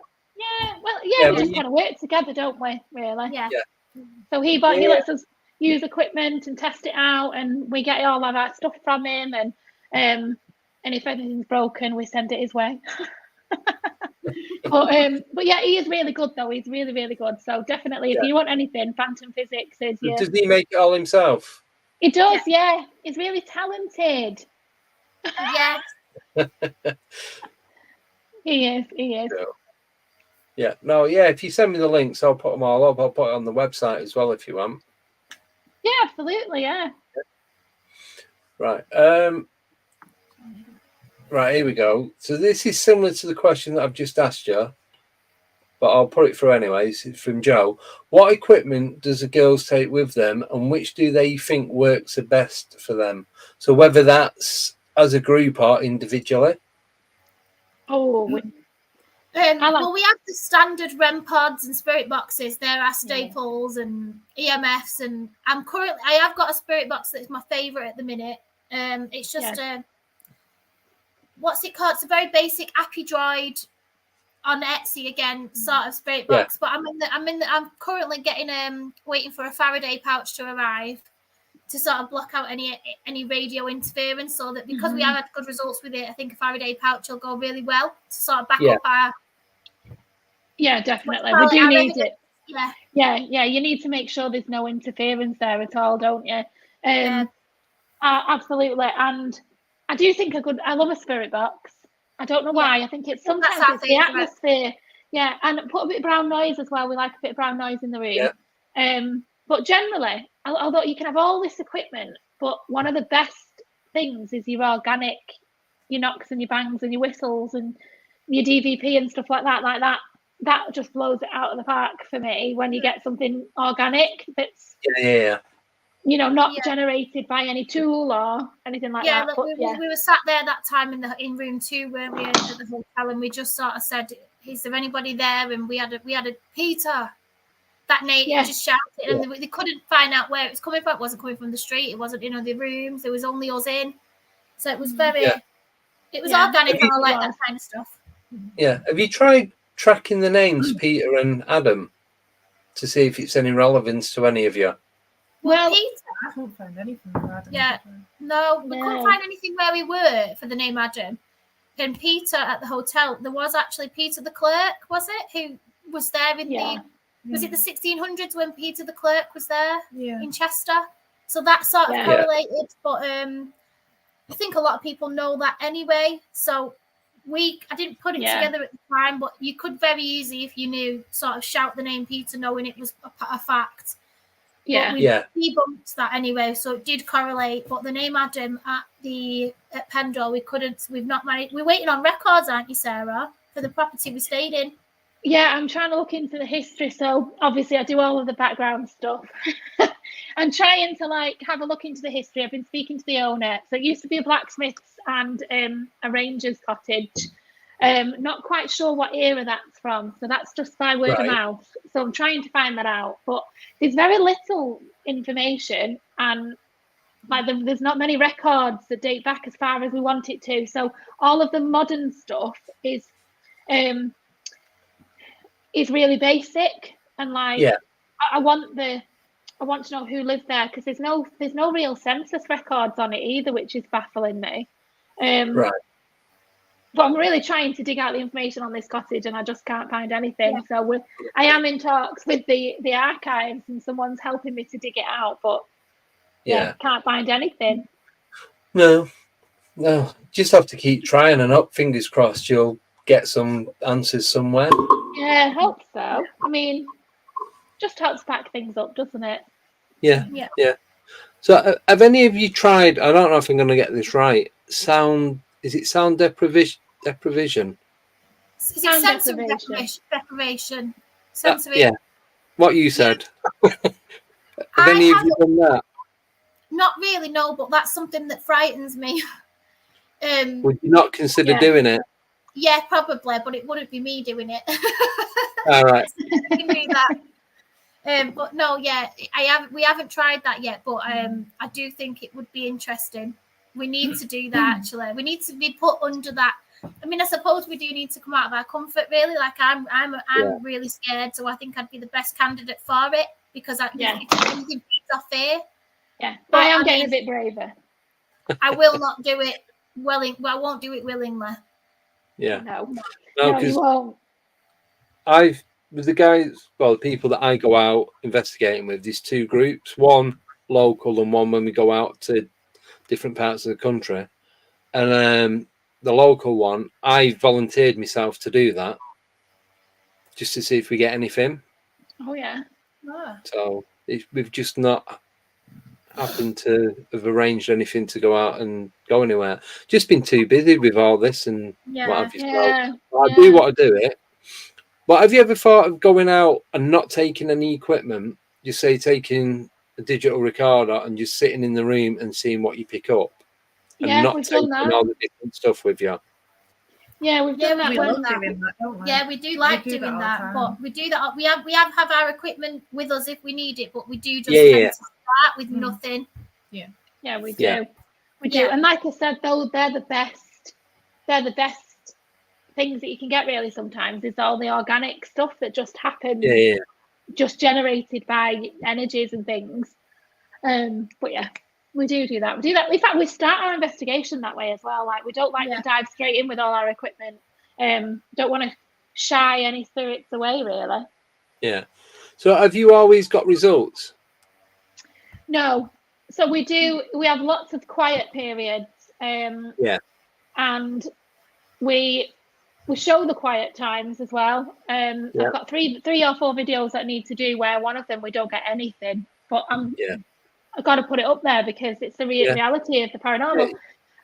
just kind of work together, don't we? Really? Yeah. So he lets us use equipment and test it out, and we get all of our stuff from him, and if anything's broken, we send it his way. But yeah, he is really good though. He's really, really good. So definitely, if you want anything, Phantom Physics is. Does he make it all himself? He does. Yeah. He's really talented. Yeah. He is. Yeah. No, yeah, if you send me the links, I'll put them all up. I'll put it on the website as well if you want. Yeah, absolutely, yeah. Right. Right, here we go. So this is similar to the question that I've just asked you, but I'll put it through anyways. It's from Joe. What equipment does the girls take with them, and which do they think works the best for them? So whether that's as a group or individually. Well, we have the standard REM pods and spirit boxes. They're our staples and EMFs, and I have got a spirit box that's my favorite at the minute. It's just what's it called? It's a very basic Appy Droid on Etsy again, sort of spirit box. But I'm currently getting waiting for a Faraday pouch to arrive to sort of block out any radio interference, so that because we have had good results with it, I think a Faraday pouch will go really well to sort of back up our. Yeah, definitely. We do need it. Yeah. You need to make sure there's no interference there at all, don't you? Absolutely. And I do think I love a spirit box. I don't know why. I think it's sometimes it's the atmosphere. Yeah, and put a bit of brown noise as well. We like a bit of brown noise in the room. Yeah. But generally, although you can have all this equipment, but one of the best things is your organic your knocks and your bangs and your whistles and your DVP and stuff like that. That just blows it out of the park for me when you get something organic that's not generated by any tool or anything like that. Look, we were sat there that time in room 2, weren't we, at the hotel, and we just sort of said, "Is there anybody there?" And we had a Peter. That name just shouted, and they couldn't find out where it was coming from. It wasn't coming from the street. It wasn't in the rooms. There was only us in. So it was very. It was organic, and I like that kind of stuff. Yeah. Have you tried tracking the names Peter and Adam to see if it's any relevance to any of you? Well, Peter, I couldn't find anything with Adam. Yeah, no, we couldn't find anything where we were for the name Adam. And Peter at the hotel, there was actually Peter the clerk, was it? Who was there in was it the 1600s when Peter the clerk was there in Chester? So that sort of correlated, but I think a lot of people know that anyway. So I didn't put it together at the time, but you could very easily, if you knew, sort of shout the name Peter, knowing it was a fact. Yeah, we debunked that anyway, so it did correlate. But the name Adam at Pendle, we've not managed. We're waiting on records, aren't you, Sarah, for the property we stayed in? Yeah, I'm trying to look into the history. So obviously I do all of the background stuff. I'm trying to have a look into the history. I've been speaking to the owner. So it used to be a blacksmith's and a ranger's cottage. Not quite sure what era that's from. So that's just by word of mouth. So I'm trying to find that out. But there's very little information, and there's not many records that date back as far as we want it to. So all of the modern stuff is really basic, and I want to know who lived there, because there's no real census records on it either, which is baffling me. But I'm really trying to dig out the information on this cottage, and I just can't find anything. So I am in talks with the archives, and someone's helping me to dig it out, but can't find anything. No, just have to keep trying, and up, fingers crossed, you'll get some answers somewhere. Yeah, I hope so. I mean, just helps back things up, doesn't it? Yeah. So have any of you tried, I don't know if I'm going to get this right, is it sound deprivation? Is it sensory deprivation? Yeah, what you said. Have any of you done that? Not really, no, but that's something that frightens me. Would you not consider doing it? Yeah, probably, but it wouldn't be me doing it. All right. But no, we haven't tried that yet, but I do think it would be interesting. We need to do that, actually. We need to be put under that. I mean, I suppose we do need to come out of our comfort, really. Like, I'm really scared, so I think I'd be the best candidate for it, because anything beats off fear. Yeah, but I am getting a bit braver. I will not do it I won't do it willingly. Yeah. No, because you won't. With the people that I go out investigating with, there's two groups, one local and one when we go out to different parts of the country. And the local one, I volunteered myself to do that just to see if we get anything. Oh, yeah. So we've just not happened to have arranged anything to go out and go anywhere. Just been too busy with all this and what have you. So I do want to do it. But have you ever thought of going out and not taking any equipment, just say taking a digital recorder and just sitting in the room and seeing what you pick up? And not taking all the different stuff with you? Yeah, we've done that. We love doing that, don't we? Yeah, we do like doing that, but we do that. We have our equipment with us if we need it, but we do just tend to start with nothing. Yeah, we do. We do. And like I said, though, they're the best things that you can get, really. Sometimes is all the organic stuff that just happens, just generated by energies and things. But yeah, we do that. We do that. In fact, we start our investigation that way as well. Like, we don't like to dive straight in with all our equipment. Don't want to shy any spirits away, really. Yeah. So have you always got results? No. So we have lots of quiet periods. And we show the quiet times as well. I've got three or four videos that I need to do, where one of them we don't get anything. But I've got to put it up there because it's the reality of the paranormal.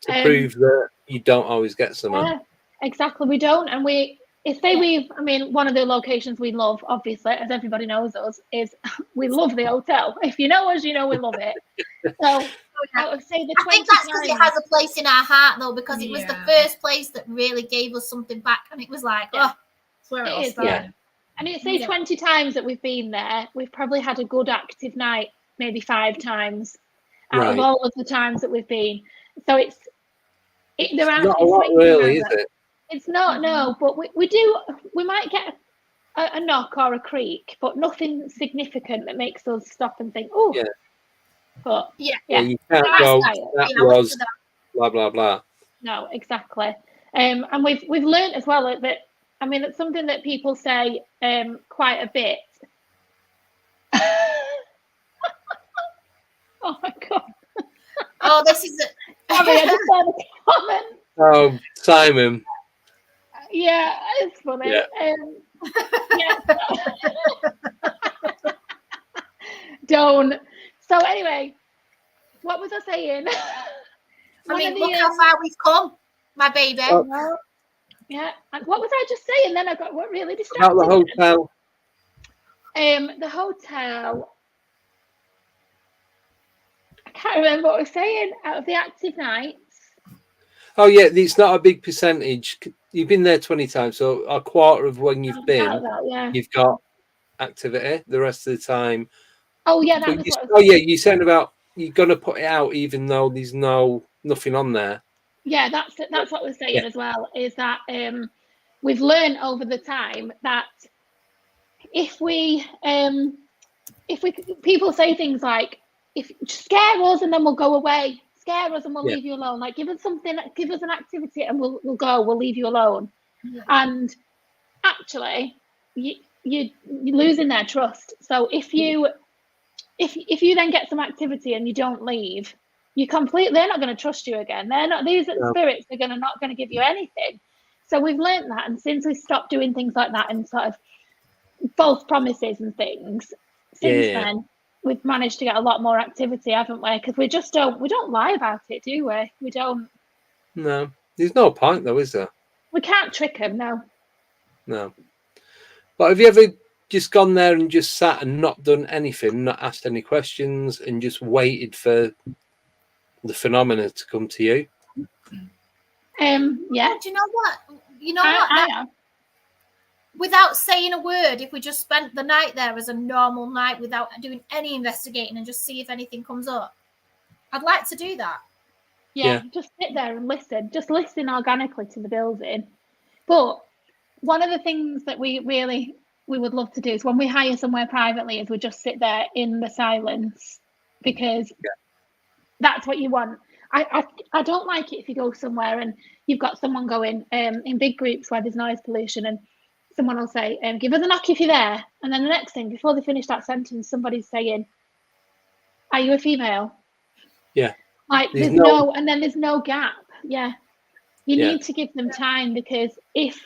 To prove that you don't always get something. Yeah, exactly. We don't, and I mean, one of the locations we love, obviously, as everybody knows us, is we love the hotel. If you know us, you know we love it. So I would say I think that's because it has a place in our heart, though, because it was the first place that really gave us something back, and it was like, oh, that's where it all started. And it's say 20 times that we've been there, we've probably had a good active night, maybe 5 times out of all of the times that we've been. So there are not a lot, really, is it? It's not, no, but we might get a knock or a creak, but nothing significant that makes us stop and think, oh, but you can't go, that was blah blah blah. No, exactly. And we've learned as well that, I mean, it's something that people say quite a bit. Oh my god. Oh, this is it. Sorry, I just saw the comment. Oh, Simon. Yeah, it's funny. Don't. So anyway, what was I saying? I mean, look how far we've come, my baby. Oh. Yeah. And what was I just saying? Then I got really distracted. About the hotel. The hotel. I can't remember what I was saying. Out of the active nights. Oh yeah, it's not a big percentage. You've been there 20 times, so a quarter of when you've been, you've got activity. The rest of the time. Oh yeah, you said about you're gonna put it out even though there's nothing on there. Yeah, that's what we're saying as well. Is that we've learned over the time that if people say things like, if scare us and then we'll go away, scare us and we'll leave you alone, like give us something, give us an activity and we'll leave you alone. And actually you're losing their trust. So if you then get some activity and you don't leave, they're not going to trust you again. They're not, these spirits are not going to give you anything. So we've learned that, and since we stopped doing things like that and sort of false promises and things, then we've managed to get a lot more activity, haven't we? Because we don't lie about it, do we? We don't. No, there's no point though, is there? We can't trick them, no. No. But have you ever just gone there and just sat and not done anything, not asked any questions, and just waited for the phenomena to come to you? Yeah. Do you know what? I am. Without saying a word, if we just spent the night there as a normal night without doing any investigating and just see if anything comes up, I'd like to do that. Yeah, just sit there and listen. Just listen organically to the building. But one of the things that we would love to do is when we hire somewhere privately is we just sit there in the silence, because that's what you want. I don't like it if you go somewhere and you've got someone going in big groups where there's noise pollution, and someone will say, give us a knock if you're there. And then the next thing, before they finish that sentence, somebody's saying, are you a female? Yeah. Like there's no gap. Yeah. You need to give them time, because if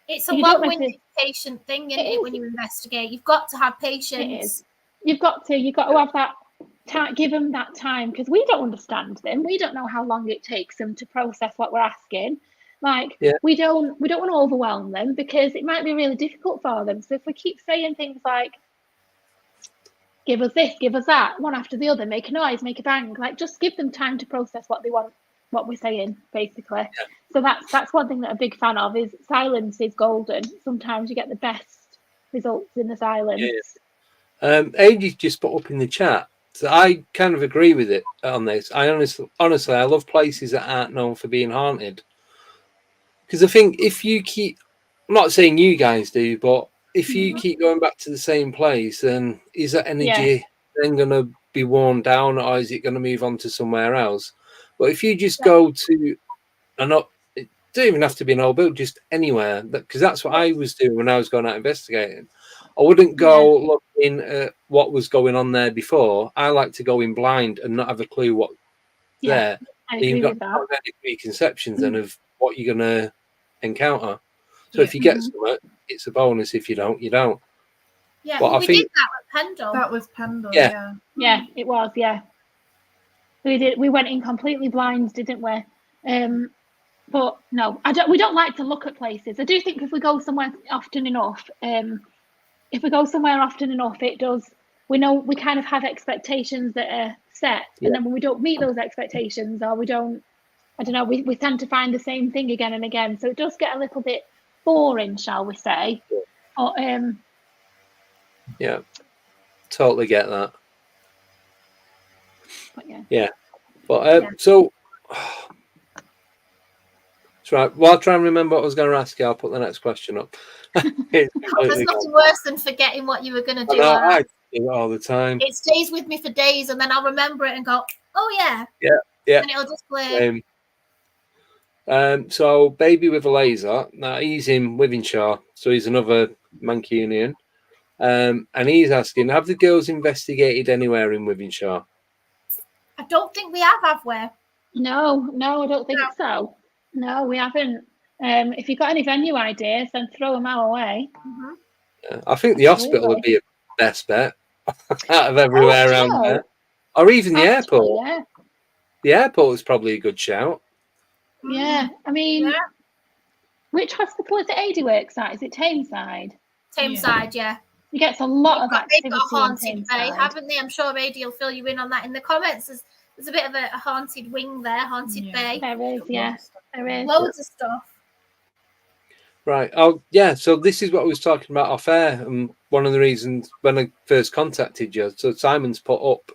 it's a long-winded patient thing, isn't it, when you investigate? You've got to have patience. You've got to have that time, give them that time, because we don't understand them. We don't know how long it takes them to process what we're asking. Like we don't want to overwhelm them, because it might be really difficult for them. So if we keep saying things like, give us this, give us that, one after the other, make a noise, make a bang, like just give them time to process what they want, what we're saying, basically. So that's one thing that I'm a big fan of, is silence is golden. Sometimes you get the best results in the silence. Adi just put up in the chat, so I kind of agree with it on this. I honestly I love places that aren't known for being haunted, because I think if you keep, I'm not saying you guys do, but if you keep going back to the same place, then is that energy then going to be worn down, or is it going to move on to somewhere else? But if you just go to, it don't even have to be an old build, just anywhere, because that's what I was doing when I was going out investigating. I wouldn't go looking at what was going on there before. I like to go in blind and not have a clue what's there. You've got any preconceptions then of what you're going to encounter. So if you get something, it's a bonus. If you don't, you don't. Yeah, but we did that with Pendle. That was Pendle, Yeah, it was, We went in completely blind, didn't we? But no, I don't. We don't like to look at places. I do think if we go somewhere often enough, it does. We know we kind of have expectations that are set, and then when we don't meet those expectations, or we don't, I don't know, we tend to find the same thing again and again. So it does get a little bit boring, shall we say? But yeah, totally get that. But so. Right. Well, I'll try and remember what I was going to ask you. I'll put the next question up. There's nothing worse than forgetting what you were going to do. I do it all the time. It stays with me for days, and then I'll remember it and go, "Oh yeah, yeah," and it'll just play. So, Baby with a Laser. Now he's in Wythenshawe, so he's another Mancunian, and he's asking, have the girls investigated anywhere in Wythenshawe? I don't think we have we? No, I don't think so. No, we haven't. If you've got any venue ideas, then throw them our way. Mm-hmm. Yeah, I think the hospital would be a best bet out of everywhere around there, or even the airport. Yeah. The airport is probably a good shout. Yeah, I mean, which hospital is it Adi works at? Is it Tameside? Tameside, yeah. He gets a lot of activity. They've got a haunted bay, haven't they? I'm sure Adi will fill you in on that in the comments. There's a bit of a haunted wing there, haunted bay. There is, there is. Loads of stuff. Right. Oh, yeah. So this is what I was talking about off air, and one of the reasons when I first contacted you. So Simon's put up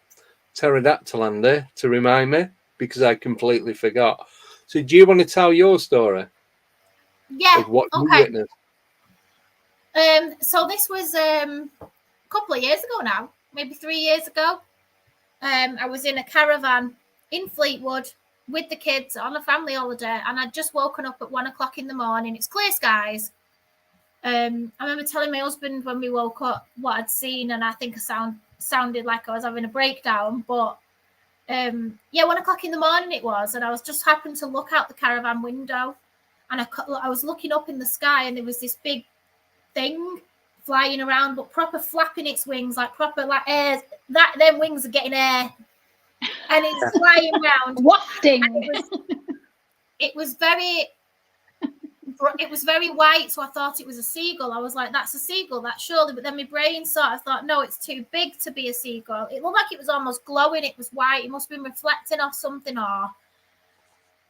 Pterodactyl Andy to remind me because I completely forgot. So do you want to tell your story? Yeah. Of what you witnessed? So this was a couple of years ago now, maybe 3 years ago. I was in a caravan in Fleetwood with the kids on a family holiday, and I'd just woken up at 1 o'clock in the morning. It's clear skies. I remember telling my husband when we woke up what I'd seen, and I think I sounded like I was having a breakdown. But 1 o'clock in the morning it was, and I was just happened to look out the caravan window, and I was looking up in the sky, and there was this big thing flying around, but proper flapping its wings, like proper like air. Them wings are getting air, and it's flying around, wafting. It was very white, so I thought it was a seagull. I was like, "That's a seagull, that surely." But then my brain sort of thought, "No, it's too big to be a seagull." It looked like it was almost glowing. It was white. It must have been reflecting off something,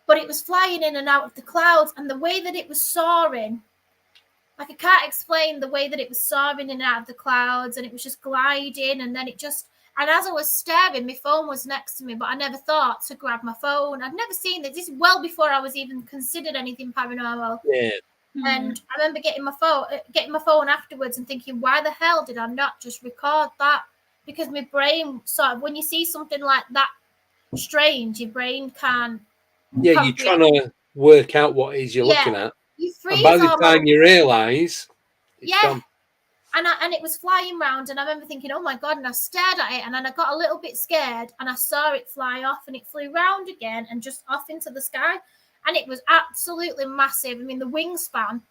but it was flying in and out of the clouds, and the way that it was soaring. Like, I can't explain the way that it was soaring in and out of the clouds, and it was just gliding, and then and as I was staring, my phone was next to me, but I never thought to grab my phone. I'd never seen this. This is well before I was even considered anything paranormal. Yeah. And I remember getting my phone afterwards and thinking, why the hell did I not just record that? Because my brain sort of, when you see something like that strange, your brain can't. Yeah, you're trying to work out what it is you're looking at. And by the time you realise, it's gone. And it was flying round, and I remember thinking, oh my God, and I stared at it, and then I got a little bit scared, and I saw it fly off, and it flew round again and just off into the sky, and it was absolutely massive. I mean, the wingspan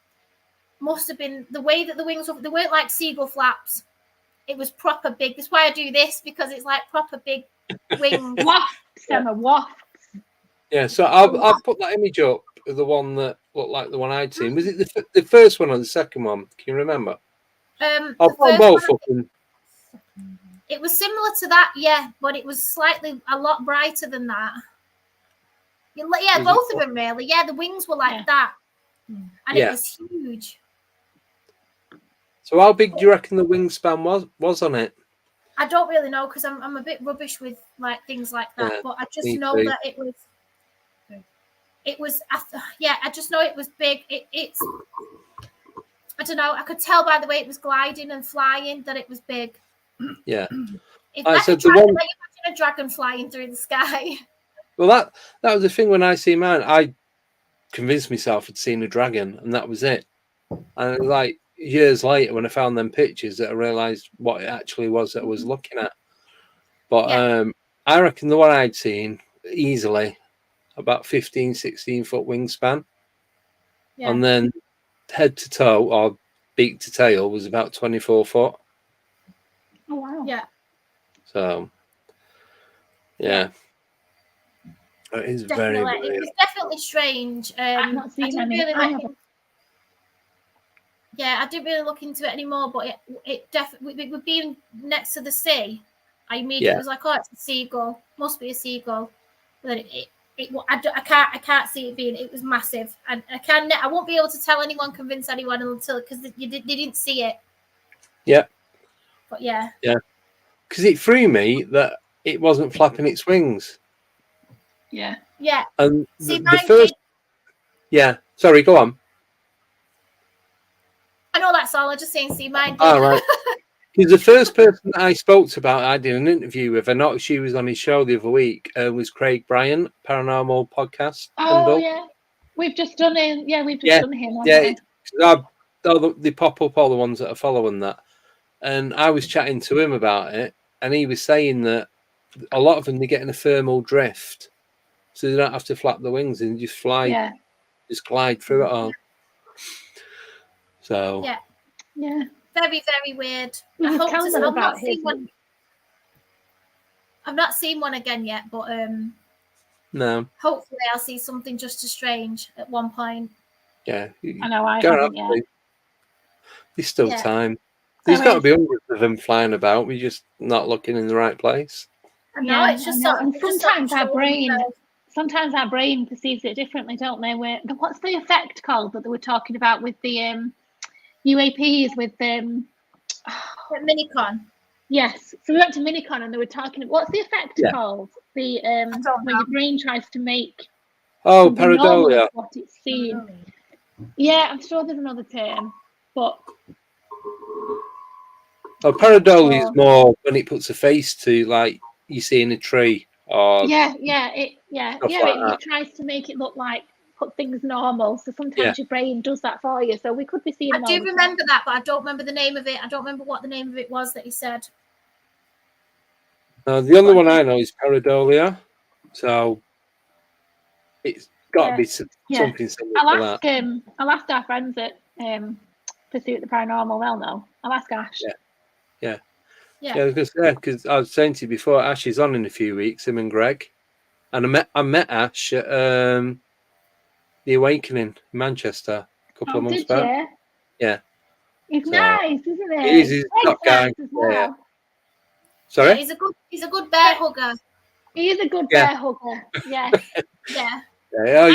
must have been, the way that the wings were, they weren't like seagull flaps. It was proper big. That's why I do this, because it's like proper big wings. Wafts, Emma, wafts. Yeah, so I'll put that image up, the one that looked like the one I'd seen. Was it the first one or the second one? Can you remember? I'll put both up. It was similar to that, yeah, but it was slightly a lot brighter than that. Yeah, both of them really. Yeah, the wings were like that, and it was huge. So how big do you reckon the wingspan was on it? I don't really know, because I'm a bit rubbish with like things like that. But I just know that it was. I just know it was big. It's. I don't know. I could tell by the way it was gliding and flying that it was big. Yeah. Imagine a dragon flying through the sky. Well, that was the thing when I see mine. I convinced myself I'd seen a dragon, and that was it. And like years later, when I found them pictures, that I realised what it actually was that I was looking at. But I reckon the one I'd seen easily about 15, 16 foot wingspan, and then head to toe or beak to tail was about 24 foot. Oh wow! Yeah. So, yeah. It is Definitely, very it weird. was definitely strange. I've not seen any. I didn't really look into it anymore, but it definitely, with being next to the sea, I immediately was like, oh, it's a seagull, must be a seagull. But I can't see it being. It was massive, and I won't be able to tell anyone, convince anyone until because they didn't see it. Yeah. But yeah. Because it threw me that it wasn't flapping its wings. Yeah. Yeah. And see, the first. Yeah. Sorry. Go on. I know that's all. I'm just saying, see, mine did. All right. Because the first person that I spoke to about, I did an interview with, and not she was on his show the other week, was Craig Bryant, Paranormal Podcast. Oh, yeah. We've just done him. Yeah, we've just done him. Yeah. They pop up, all the ones that are following that. And I was chatting to him about it, and he was saying that a lot of them, they're getting a thermal drift. So they don't have to flap the wings and just fly, just glide through it all. So. Yeah. Very, very weird. I hope to know about his one. I've not seen one again yet, but no. Hopefully, I'll see something just as strange at one point. Yeah, I know I haven't yet. There's still time. There's got to be hundreds of them flying about. We're just not looking in the right place. I know it's just sort of, and sometimes our brain perceives it differently, don't they? What's the effect called that they were talking about with the UAPs with Minicon? Yes, so we went to Minicon and they were talking. What's the effect called? The when your brain tries to make pareidolia. What it's seen. Yeah, I'm sure there's another term, but pareidolia is more when it puts a face to, like you see in a tree. Or it tries to make it look like put things normal. So sometimes your brain does that for you. So we could be seeing. I do remember that, but I don't remember the name of it. I don't remember what the name of it was that he said. The only one I know is pareidolia. So it's got to be something similar to that. I'll ask our friends at Pursuit the Paranormal. They'll know. I'll ask Ash. Yeah, because I was saying to you before, Ash is on in a few weeks, him and Greg. And I met Ash at The Awakening in Manchester a couple of months back. Yeah. He's nice, isn't he? He's a top guy. Well. Sorry? Yeah, he's a good bear hugger. He is a good bear hugger. Yeah.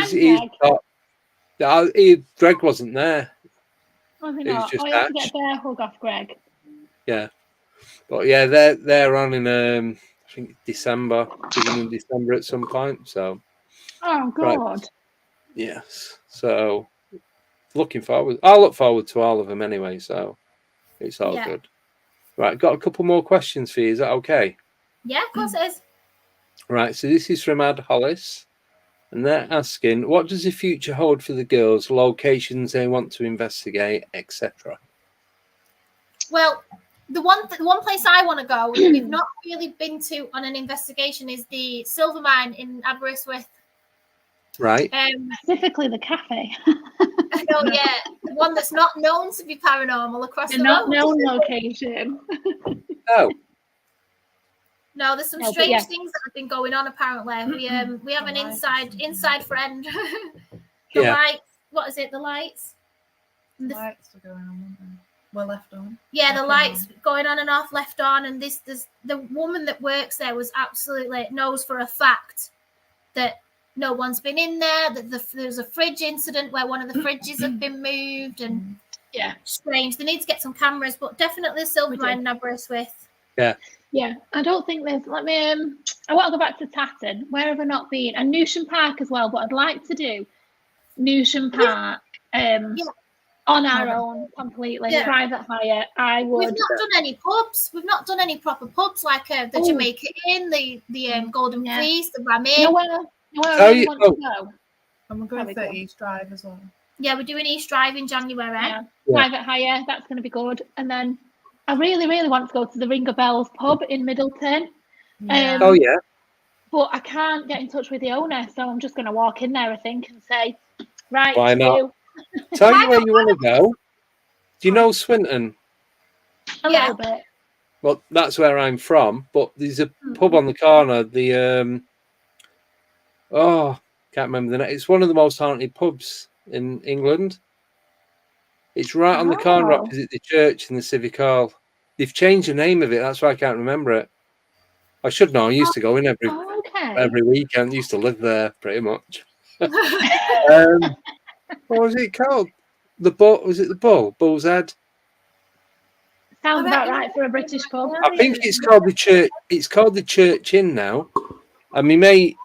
He's top. Greg wasn't there. Was he not? Just you have to get a bear hug off Greg. Yeah. But yeah, they're on in I think December, beginning of December at some point. So. Oh God. Yes. So looking forward. I'll look forward to all of them anyway. So it's all good. Right, got a couple more questions for you. Is that okay? Yeah, of course it is. Right. So this is from Ad Hollis, and they're asking, what does the future hold for the girls? Locations they want to investigate, etc. Well. The one place I want to go, we've not really been to on an investigation, is the silver mine in Aberystwyth. Right. Specifically the cafe. The one that's not known to be paranormal across the road. Not known location. Oh. No, there's some strange things that have been going on. Apparently, we have an inside friend. The lights. What is it? The lights. The lights are going on, aren't they? Well, left on. Yeah, the lights going on and off, left on, and the woman that works there was absolutely knows for a fact that no one's been in there. That there's a fridge incident where one of the fridges have been moved, and strange. They need to get some cameras, but definitely silver mine in Aberystwyth. Yeah. I don't think there's. I want to go back to Tatton. Where have I not been? And Newsham Park as well, but I'd like to do Newsham Park. On our own, completely private hire. I would. We've not done any pubs. We've not done any proper pubs like the Jamaica Inn, the Golden Fleece, the Ramin. Where you want to go? And we're going for East Drive as well. Yeah, we're doing East Drive in January. Yeah. Private hire. That's going to be good. And then I really, really want to go to the Ring of Bells pub in Middleton. But I can't get in touch with the owner, so I'm just going to walk in there, I think, and say, right. Why not? Tell you where you want to go. Do you know Swinton? A little bit. Well, that's where I'm from, but there's a pub on the corner. Oh, can't remember the name. It's one of the most haunted pubs in England. It's right on the corner opposite the church and the Civic Hall. They've changed the name of it. That's why I can't remember it. I should know. I used to go in every weekend. Used to live there pretty much. What was it called? The Bull? Was it the Bull? Bull's Head? Sounds about right for a British pub. I think it's called the Church. It's called the Church Inn now. And my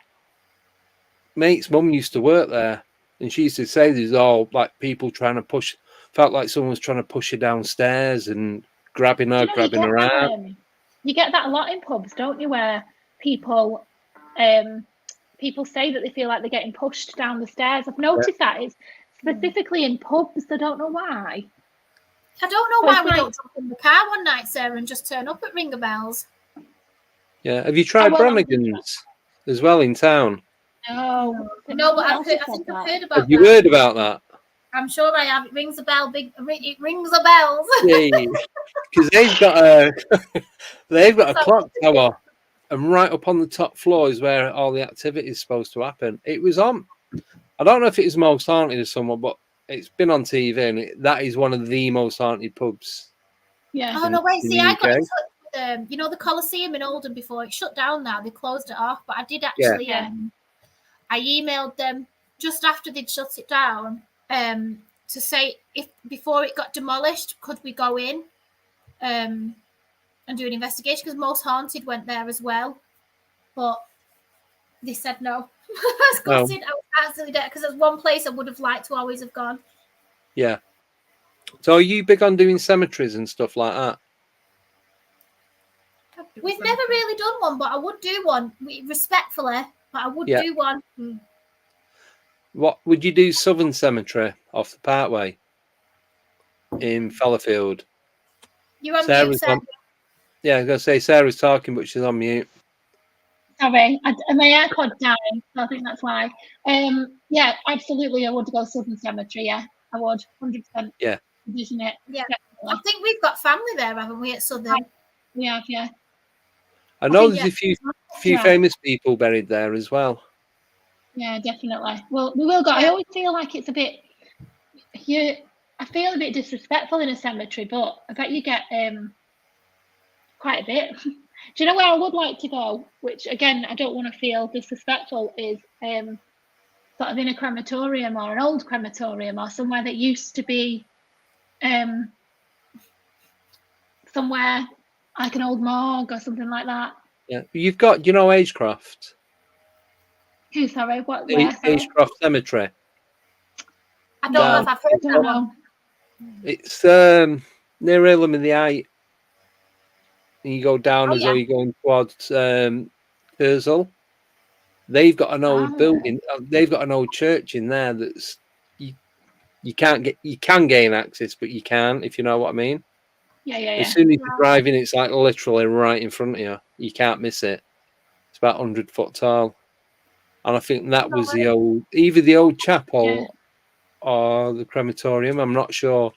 mate's mum used to work there, and she used to say there's all like people trying to push. Felt like someone was trying to push her downstairs and grabbing her out. You get that a lot in pubs, don't you? Where people say that they feel like they're getting pushed down the stairs. I've noticed that it's specifically in pubs. I don't know why. I don't know why we don't jump in the car one night, Sarah, and just turn up at Ringer Bells. Yeah, have you tried Brannigan's as well in town? No, but I think I've heard about that. Have you heard about that? I'm sure I have. It rings a bell. It rings a bell. Yeah, because they've got a clock tower, and right up on the top floor is where all the activity is supposed to happen. It was on. I don't know if it is most haunted or someone, but it's been on TV, and that is one of the most haunted pubs. Yeah. Oh no, wait. See, I got in touch with the Coliseum in Oldham before. It shut down now. They closed it off, but I did actually. I emailed them just after they'd shut it down to say if before it got demolished, could we go in and do an investigation? Because Most Haunted went there as well, but they said no. I was gutted. I was absolutely dead because there's one place I would have liked to always have gone. Yeah. So are you big on doing cemeteries and stuff like that? We've never really done one, but I would do one respectfully. But I would do one. What would you do? Southern Cemetery off the Parkway in Fallowfield. You're on mute, Sarah. Yeah, I was going to say Sarah's talking, but she's on mute. Sorry, my AirPod died, so I think that's why. Yeah, absolutely, I would go Southern Cemetery. Yeah, I would, 100%. Yeah, isn't it? Yeah, definitely. I think we've got family there, haven't we? At Southern. We have, yeah. I know there's a few famous people buried there as well. Yeah, definitely. Well, we will go. I always feel like it's a bit. I feel a bit disrespectful in a cemetery, but I bet you get quite a bit. Do you know where I would like to go? Which again, I don't want to feel disrespectful. Is sort of in a crematorium or an old crematorium or somewhere that used to be somewhere like an old morgue or something like that. Yeah, you've got Agecroft. Who? Sorry, what? Agecroft Cemetery. I don't know if I've heard that one. It's near Elam in the Eye. And you go down as though you're going towards Herzl. They've got an old building. They've got an old church in there that's you can gain access, but you can't, if you know what I mean. Yeah. As soon as you drive in, it's like literally right in front of you. You can't miss it. It's about 100 foot tall, and I think that was either the old chapel or the crematorium. I'm not sure,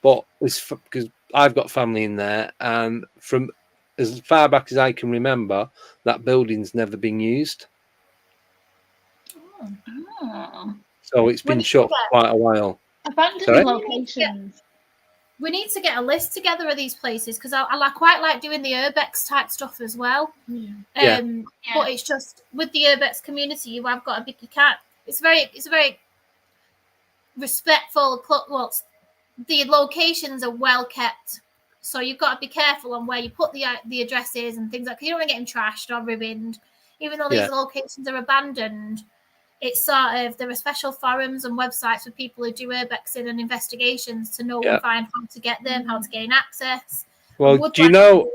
but it's because I've got family in there, and from as far back as I can remember, that building's never been used. So it's been shut for quite a while. Abandoned locations. We need to get a list together of these places because I quite like doing the urbex type stuff as well. But it's just with the urbex community, you have got you can't. It's very respectful. Well, the locations are well kept, so you've got to be careful on where you put the addresses and things like. You don't want to get them trashed or ruined, even though these locations are abandoned. It's sort of there are special forums and websites for people who do urbexing and investigations to know and find how to get them, how to gain access. Well, do you know?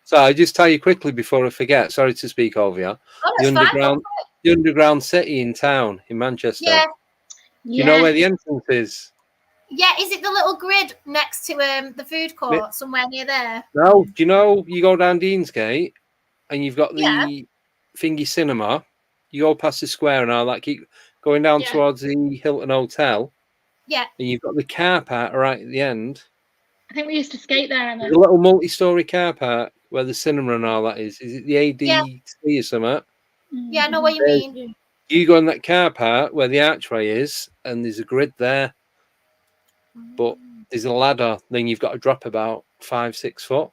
So I just tell you quickly before I forget. Sorry to speak over you. The underground city in town in Manchester. Yeah. You know where the entrance is? Yeah, is it the little grid next to the food court somewhere near there? No, do you know you go down Deansgate and you've got the Thingy Cinema. You go past the square and all that, keep going down towards the Hilton Hotel. Yeah. And you've got the car park right at the end. I think we used to skate there. There's a little multi-story car park where the cinema and all that is. Is it the ADC or something? Yeah, I know what you mean. You go in that car park where the archway is, and there's a grid there, but there's a ladder. Then you've got to drop about 5-6 foot,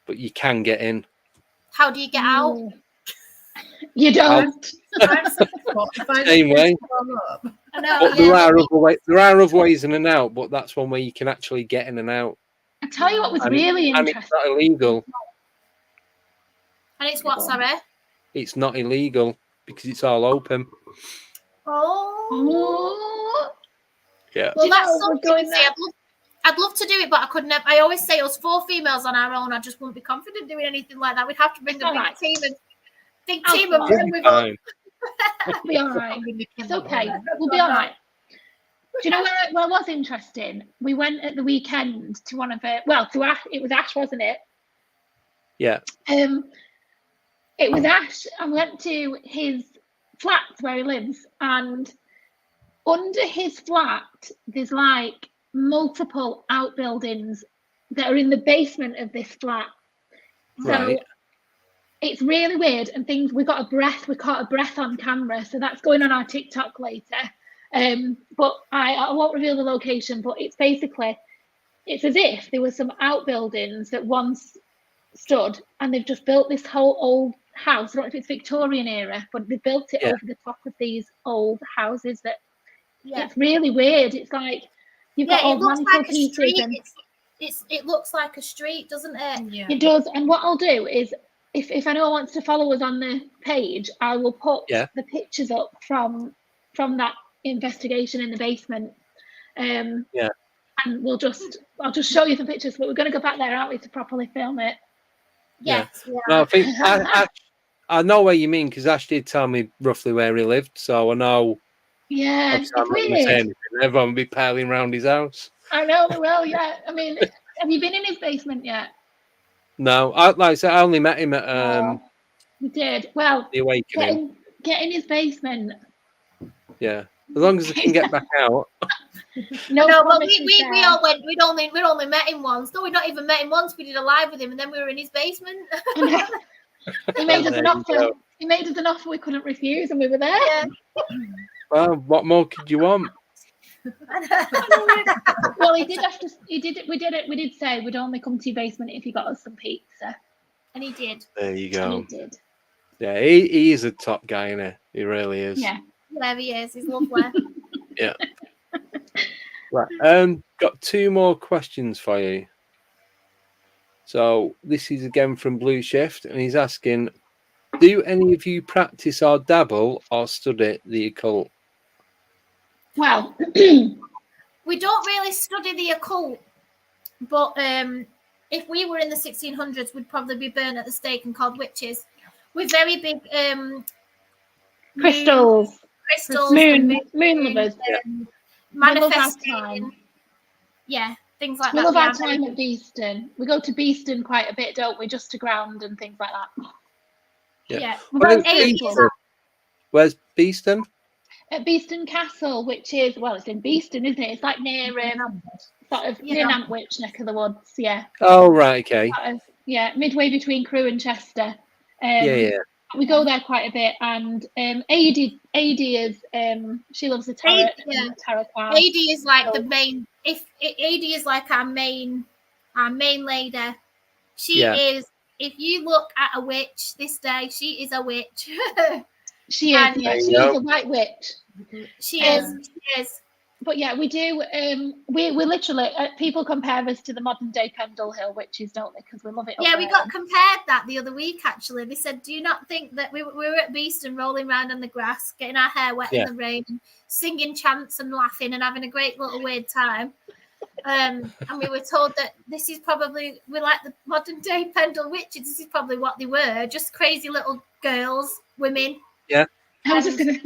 but you can get in. How do you get out? You don't. Same way. I know, But there are other ways in and out, but that's one way you can actually get in and out. I tell you what was really and interesting. it's not illegal. And it's what, sorry? It's not illegal because it's all open. Oh. Yeah. Well, that's something. I'd love to do it, but I couldn't. I always say us 4 females on our own. I just wouldn't be confident doing anything like that. We'd have to bring a big team and men with us. We'll be all right. It's okay. We'll be all right. Do you know where it was interesting? We went at the weekend to one of it. Well, to Ash. It was Ash, wasn't it? Yeah. It was Ash. I went to his flat where he lives, and under his flat, there's like multiple outbuildings that are in the basement of this flat. So it's really weird, and things. We caught a breath on camera, so that's going on our TikTok later. But I won't reveal the location, but it's basically, it's as if there were some outbuildings that once stood, and they've just built this whole old house. I don't know if it's Victorian era, but they built it over the top of these old houses that it's really weird. It's like you've got old mantelpieces, and it looks like a street, doesn't it? Yeah. It does. And what I'll do is, if anyone wants to follow us on the page, I will put the pictures up from that investigation in the basement. And I'll just show you the pictures, but we're going to go back there, aren't we, to properly film it? Yes. Yeah. No, I think I know what you mean, because Ash did tell me roughly where he lived, so I know. Yeah, it's weird. Everyone will be piling around his house. I know they will. Yeah, I mean, have you been in his basement yet? No, like I said, I only met him at You did. Well, the Awakening. Get in his basement. Yeah, as long as I can get back out. No, but we all went. We'd only met him once. No, we'd not even met him once. We did a live with him, and then we were in his basement. He made us an offer. He made us an offer we couldn't refuse, and we were there. Yeah. Well, what more could you want? Well, he did have to. He did it. We did say we'd only come to your basement if you got us some pizza. And he did. There you go. And he did. Yeah, he is a top guy, isn't he? He really is. Yeah. There he is. He's lovely. Yeah. Right. Got 2 more questions for you. So this is again from Blue Shift, and he's asking, do any of you practice or dabble or study the occult? Well, we don't really study the occult, but if we were in the 1600s, we'd probably be burnt at the stake and called witches. We're very big crystals, moon lovers, manifesting. Yeah, things like that. We love our time at Beeston. We go to Beeston quite a bit, don't we? Just to ground and things like that. Yeah. Where's Beeston? At Beeston Castle, which is, well, it's in Beeston, isn't it? It's like near sort of near Nantwich, neck of the woods. Yeah. Oh right, okay. Sort of, midway between Crewe and Chester. Yeah. We go there quite a bit, and Adi is she loves the tarot. Tarot card. Adi is like the main. Adi is like our main lady. She is. If you look at a witch this day, she is a witch. She is. Yeah, she is a white witch. She is. But yeah, we do. We literally people compare us to the modern day Pendle Hill witches, don't they? Because we love it. Yeah, we got compared that the other week. Actually, they said, "Do you not think that we were at Beeston, rolling around on the grass, getting our hair wet in the rain, and singing chants and laughing and having a great little weird time?" And we were told that this is probably, we're like the modern day Pendle witches. This is probably what they were, just crazy little girls, women. Yeah. I was just gonna.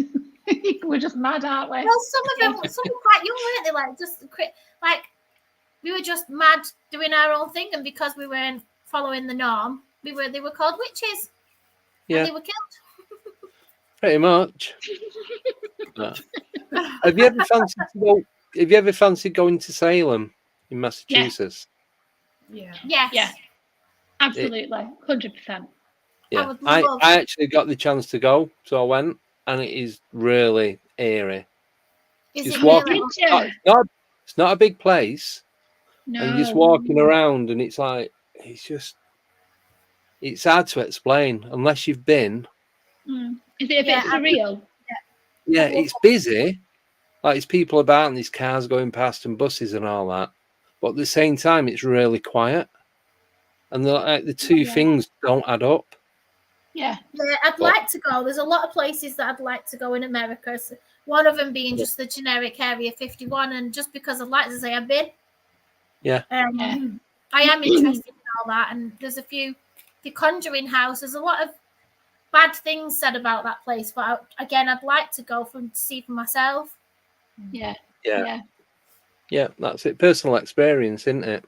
We're just mad, aren't we? Well, some of them were quite young, weren't they? Like just like we were just mad doing our own thing, and because we weren't following the norm, they were called witches. Yeah. And they were killed. Pretty much. Have you ever fancied going to Salem in Massachusetts? Yeah. Yes. Absolutely. 100%. Yeah. I actually got the chance to go, so I went, and it is really eerie. Is Just it walking. really? It's not a big place, No. and just walking around, and it's like it's hard to explain unless you've been. Is it a bit surreal? Yeah, it's busy. Like there's people about and there's cars going past and buses and all that. But at the same time, it's really quiet. And the two things don't add up. Yeah. I'd like to go. There's a lot of places that I'd like to go in America. So one of them being just the generic Area 51. And just because I'd like to say I've been. Yeah. I am interested in all that. And there's a few, the Conjuring House, there's a lot of bad things said about that place. But again, I'd like to go to see for myself. Yeah. Yeah, that's it. Personal experience, isn't it?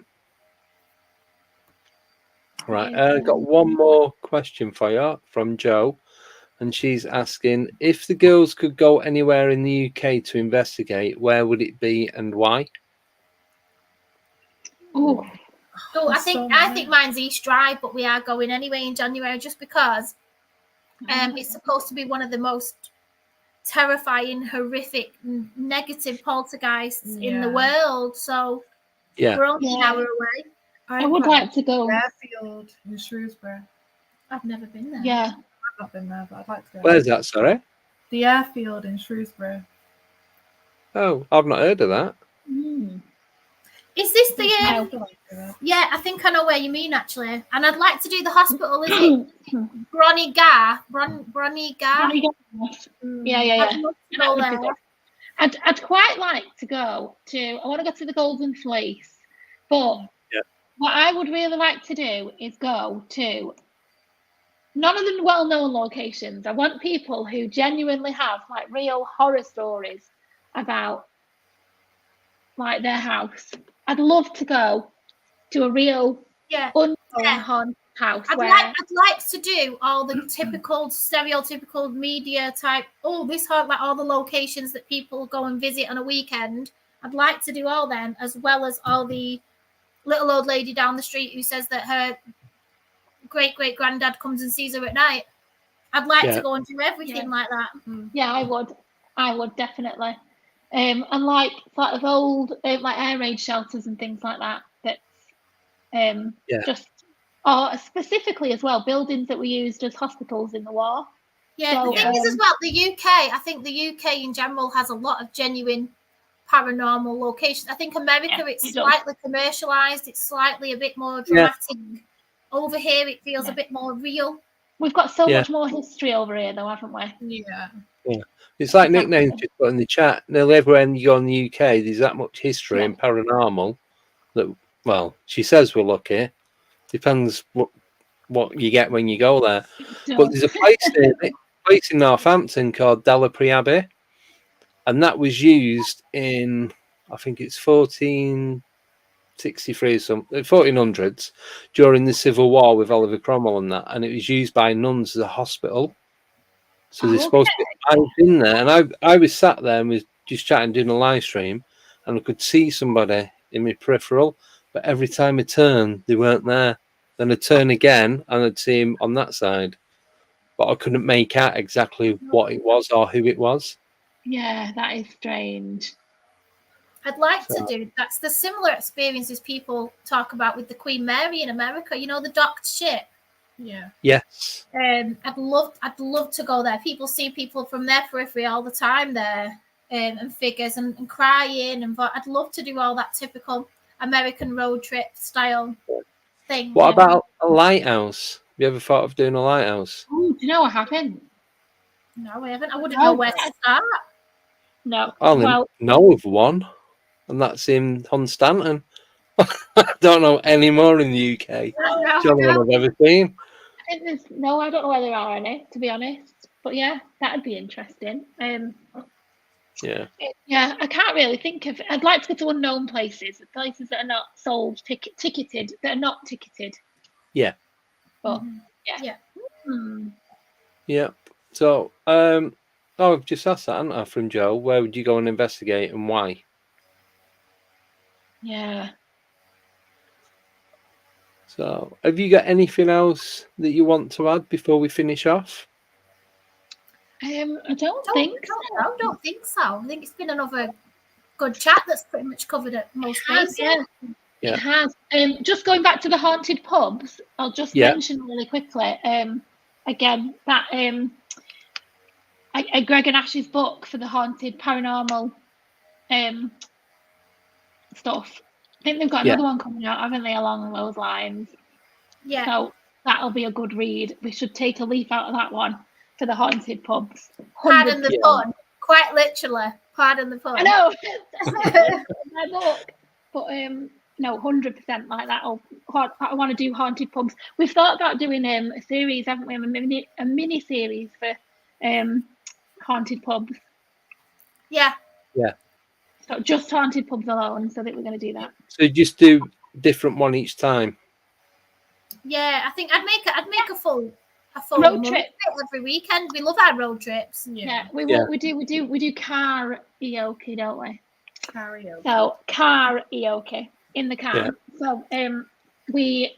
Right. I've got one more question for you from Joe. And she's asking, if the girls could go anywhere in the UK to investigate, where would it be and why? Oh, I think mine's East Drive, but we are going anyway in January just because it's supposed to be one of the most terrifying, horrific, negative poltergeists in the world. So we're only an hour away. I would like to go. Airfield in Shrewsbury. I've never been there. Yeah. I've not been there, but I'd like to go. Where's that, sorry? The airfield in Shrewsbury. Oh, I've not heard of that. Is this the yeah, I think I know where you mean actually. And I'd like to do the hospital, is it? Bronigar. Yeah. I'd quite like to go to, I want to go to the Golden Fleece, but what I would really like to do is go to none of the well-known locations. I want people who genuinely have like real horror stories about like their house. I'd love to go to a real haunted house. I'd like to do all the typical, stereotypical media type. Oh, this like all the locations that people go and visit on a weekend. I'd like to do all them, as well as all the little old lady down the street who says that her great granddad comes and sees her at night. I'd like to go and do everything like that. Yeah, I would definitely. And like sort of old like air raid shelters and things like that. That's just or specifically as well buildings that were used as hospitals in the war. Yeah, so, the thing is as well, the UK. I think the UK in general has a lot of genuine paranormal locations. I think America it's slightly commercialized. It's slightly a bit more dramatic. Over here, it feels a bit more real. We've got so much more history over here, though, haven't we? Yeah. It's like nicknames just put in the chat. Nearly everywhere you go in the UK, there's that much history and paranormal that, well, she says we're lucky. Depends what you get when you go there. But there's a place in Northampton called Dallapre Abbey, and that was used in, I think it's 1463 1400s during the Civil War with Oliver Cromwell and that, and it was used by nuns as a hospital. So they're supposed to be. I've been there, and I was sat there and was just chatting, doing a live stream, and I could see somebody in my peripheral, but every time I turned, they weren't there. Then I'd turn again, and I'd see him on that side, but I couldn't make out exactly what it was or who it was. Yeah, that is strange. I'd like to do that's the similar experiences people talk about with the Queen Mary in America. You know, the docked ship. Yeah. Yes. I'd love to go there. People see people from their periphery all the time there, and figures and crying, and I'd love to do all that typical American road trip style thing. What about a lighthouse? Have you ever thought of doing a lighthouse? Oh, do you know I haven't? No, I haven't. I wouldn't know where to start. No. I only know of one, and that's in Hunstanton. I don't know any more in the UK. It's the only one I've ever seen. I don't know where there are any, to be honest. But yeah, that'd be interesting. Yeah, I can't really think of. I'd like to go to unknown places that are not sold ticketed, that are not ticketed. Yeah. But yeah. So, I've just asked that, haven't I, from Joe? Where would you go and investigate and why? Yeah. So, have you got anything else that you want to add before we finish off? I don't think so. I don't think so. I think it's been another good chat that's pretty much covered at most bases. Yeah. Yeah. It has. Just going back to the haunted pubs, I'll just mention really quickly. Again, that Greg and Ash's book for the haunted paranormal stuff. I think they've got another one coming out, haven't they, along those lines? Yeah. So that'll be a good read. We should take a leaf out of that one for the haunted pubs. Pardon the pun. Quite literally. Pardon the pun. I know. My book. But no, 100% like that. I want to do haunted pubs. We've thought about doing a series, haven't we? A mini series for haunted pubs. Yeah. Yeah. So just haunted pubs alone, so that we're going to do that. So just do different one each time. Yeah, I think I'd make a full road trip every weekend. We love our road trips. Yeah, we do karaoke, don't we? Karaoke. So karaoke in the car. Yeah. So we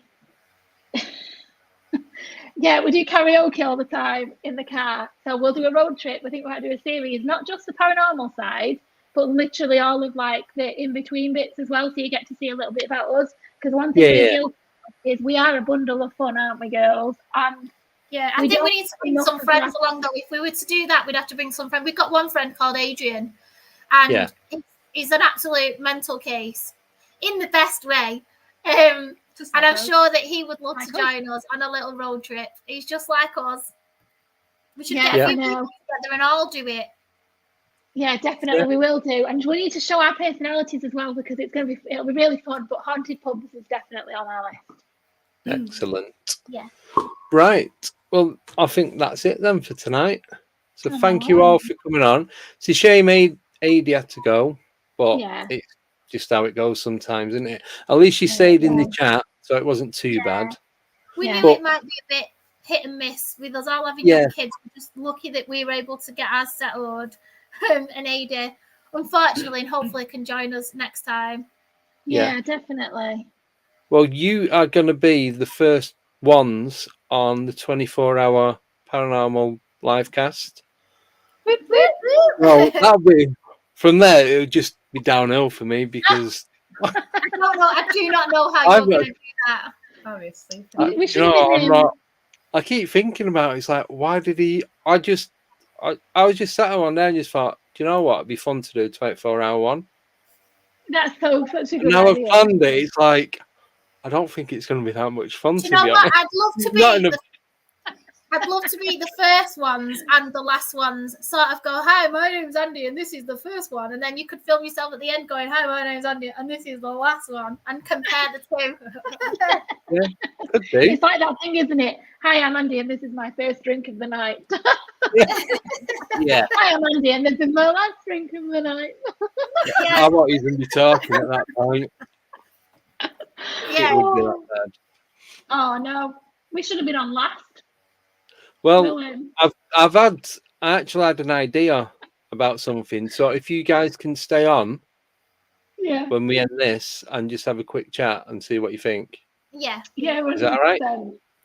we do karaoke all the time in the car. So we'll do a road trip. We think we're going to do a series, not just the paranormal side, but literally all of like the in-between bits as well. So you get to see a little bit about us. Because one thing we're guilty of is we are a bundle of fun, aren't we, girls? And I think we need to bring some friends along, though. If we were to do that, we'd have to bring some friends. We've got one friend called Adrian, and he's an absolute mental case in the best way. And I'm sure that he would love to join us on a little road trip. He's just like us. We should get a few people together and all do it. Yeah, definitely we will do. And we need to show our personalities as well, because it'll be really fun. But haunted pubs is definitely on our list. Excellent. Yeah. Right. Well, I think that's it then for tonight. So thank you all for coming on. It's a shame Adi had to go, but it's just how it goes sometimes, isn't it? At least she stayed in the chat, so it wasn't too bad. We knew it might be a bit hit and miss with us all having young kids. We're just lucky that we were able to get ours settled. And Adi, unfortunately, and hopefully can join us next time. Yeah, definitely. Well, you are going to be the first ones on the 24-hour paranormal live cast. Well, that'll be from there. It'll just be downhill for me because I do not know how you're going to do that. Obviously, I keep thinking about it. It's like, why did he? I was just sat one day and just thought, do you know what? It'd be fun to do a 24-hour one. That's such a good idea. Now idea. I've planned it. It's like, I don't think it's going to be that much fun. Do you know what? I'd love to be. I'd love to be the first ones and the last ones. Sort of go, hi, my name's Andy, and this is the first one, and then you could film yourself at the end going, hi, my name's Andy, and this is the last one, and compare the two. Yeah, could be. It's like that thing, isn't it? Hi, I'm Andy, and this is my first drink of the night. Yeah. Hi, I'm Andy, and this is my last drink of the night. I won't even be talking at that point. Yeah. It would be that bad. Oh no, we should have been on last. Well, I actually had an idea about something. So if you guys can stay on, when we end this, and just have a quick chat and see what you think. Yeah. Is that all right?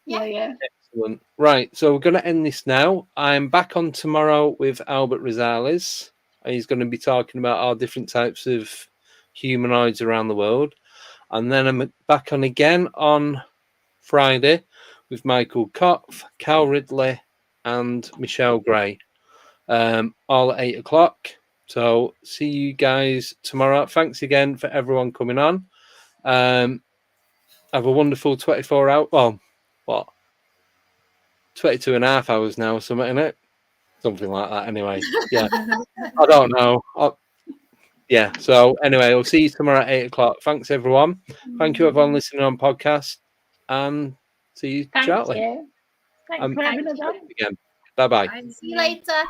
Yeah. Excellent. Right. So we're going to end this now. I'm back on tomorrow with Albert Rosales. He's going to be talking about all different types of humanoids around the world. And then I'm back on again on Friday with Michael Kopf, Cal Ridley, and Michelle Gray, all at 8 o'clock. So see you guys tomorrow. Thanks again for everyone coming on. Have a wonderful 24 hours. Well, what? 22 and a half hours now, something in it. Something like that, anyway. Yeah. I don't know. So anyway, I'll see you tomorrow at 8 o'clock. Thanks, everyone. Thank you, everyone listening on podcast. And see you shortly. Thanks for having us on. Again. Bye-bye. See you later.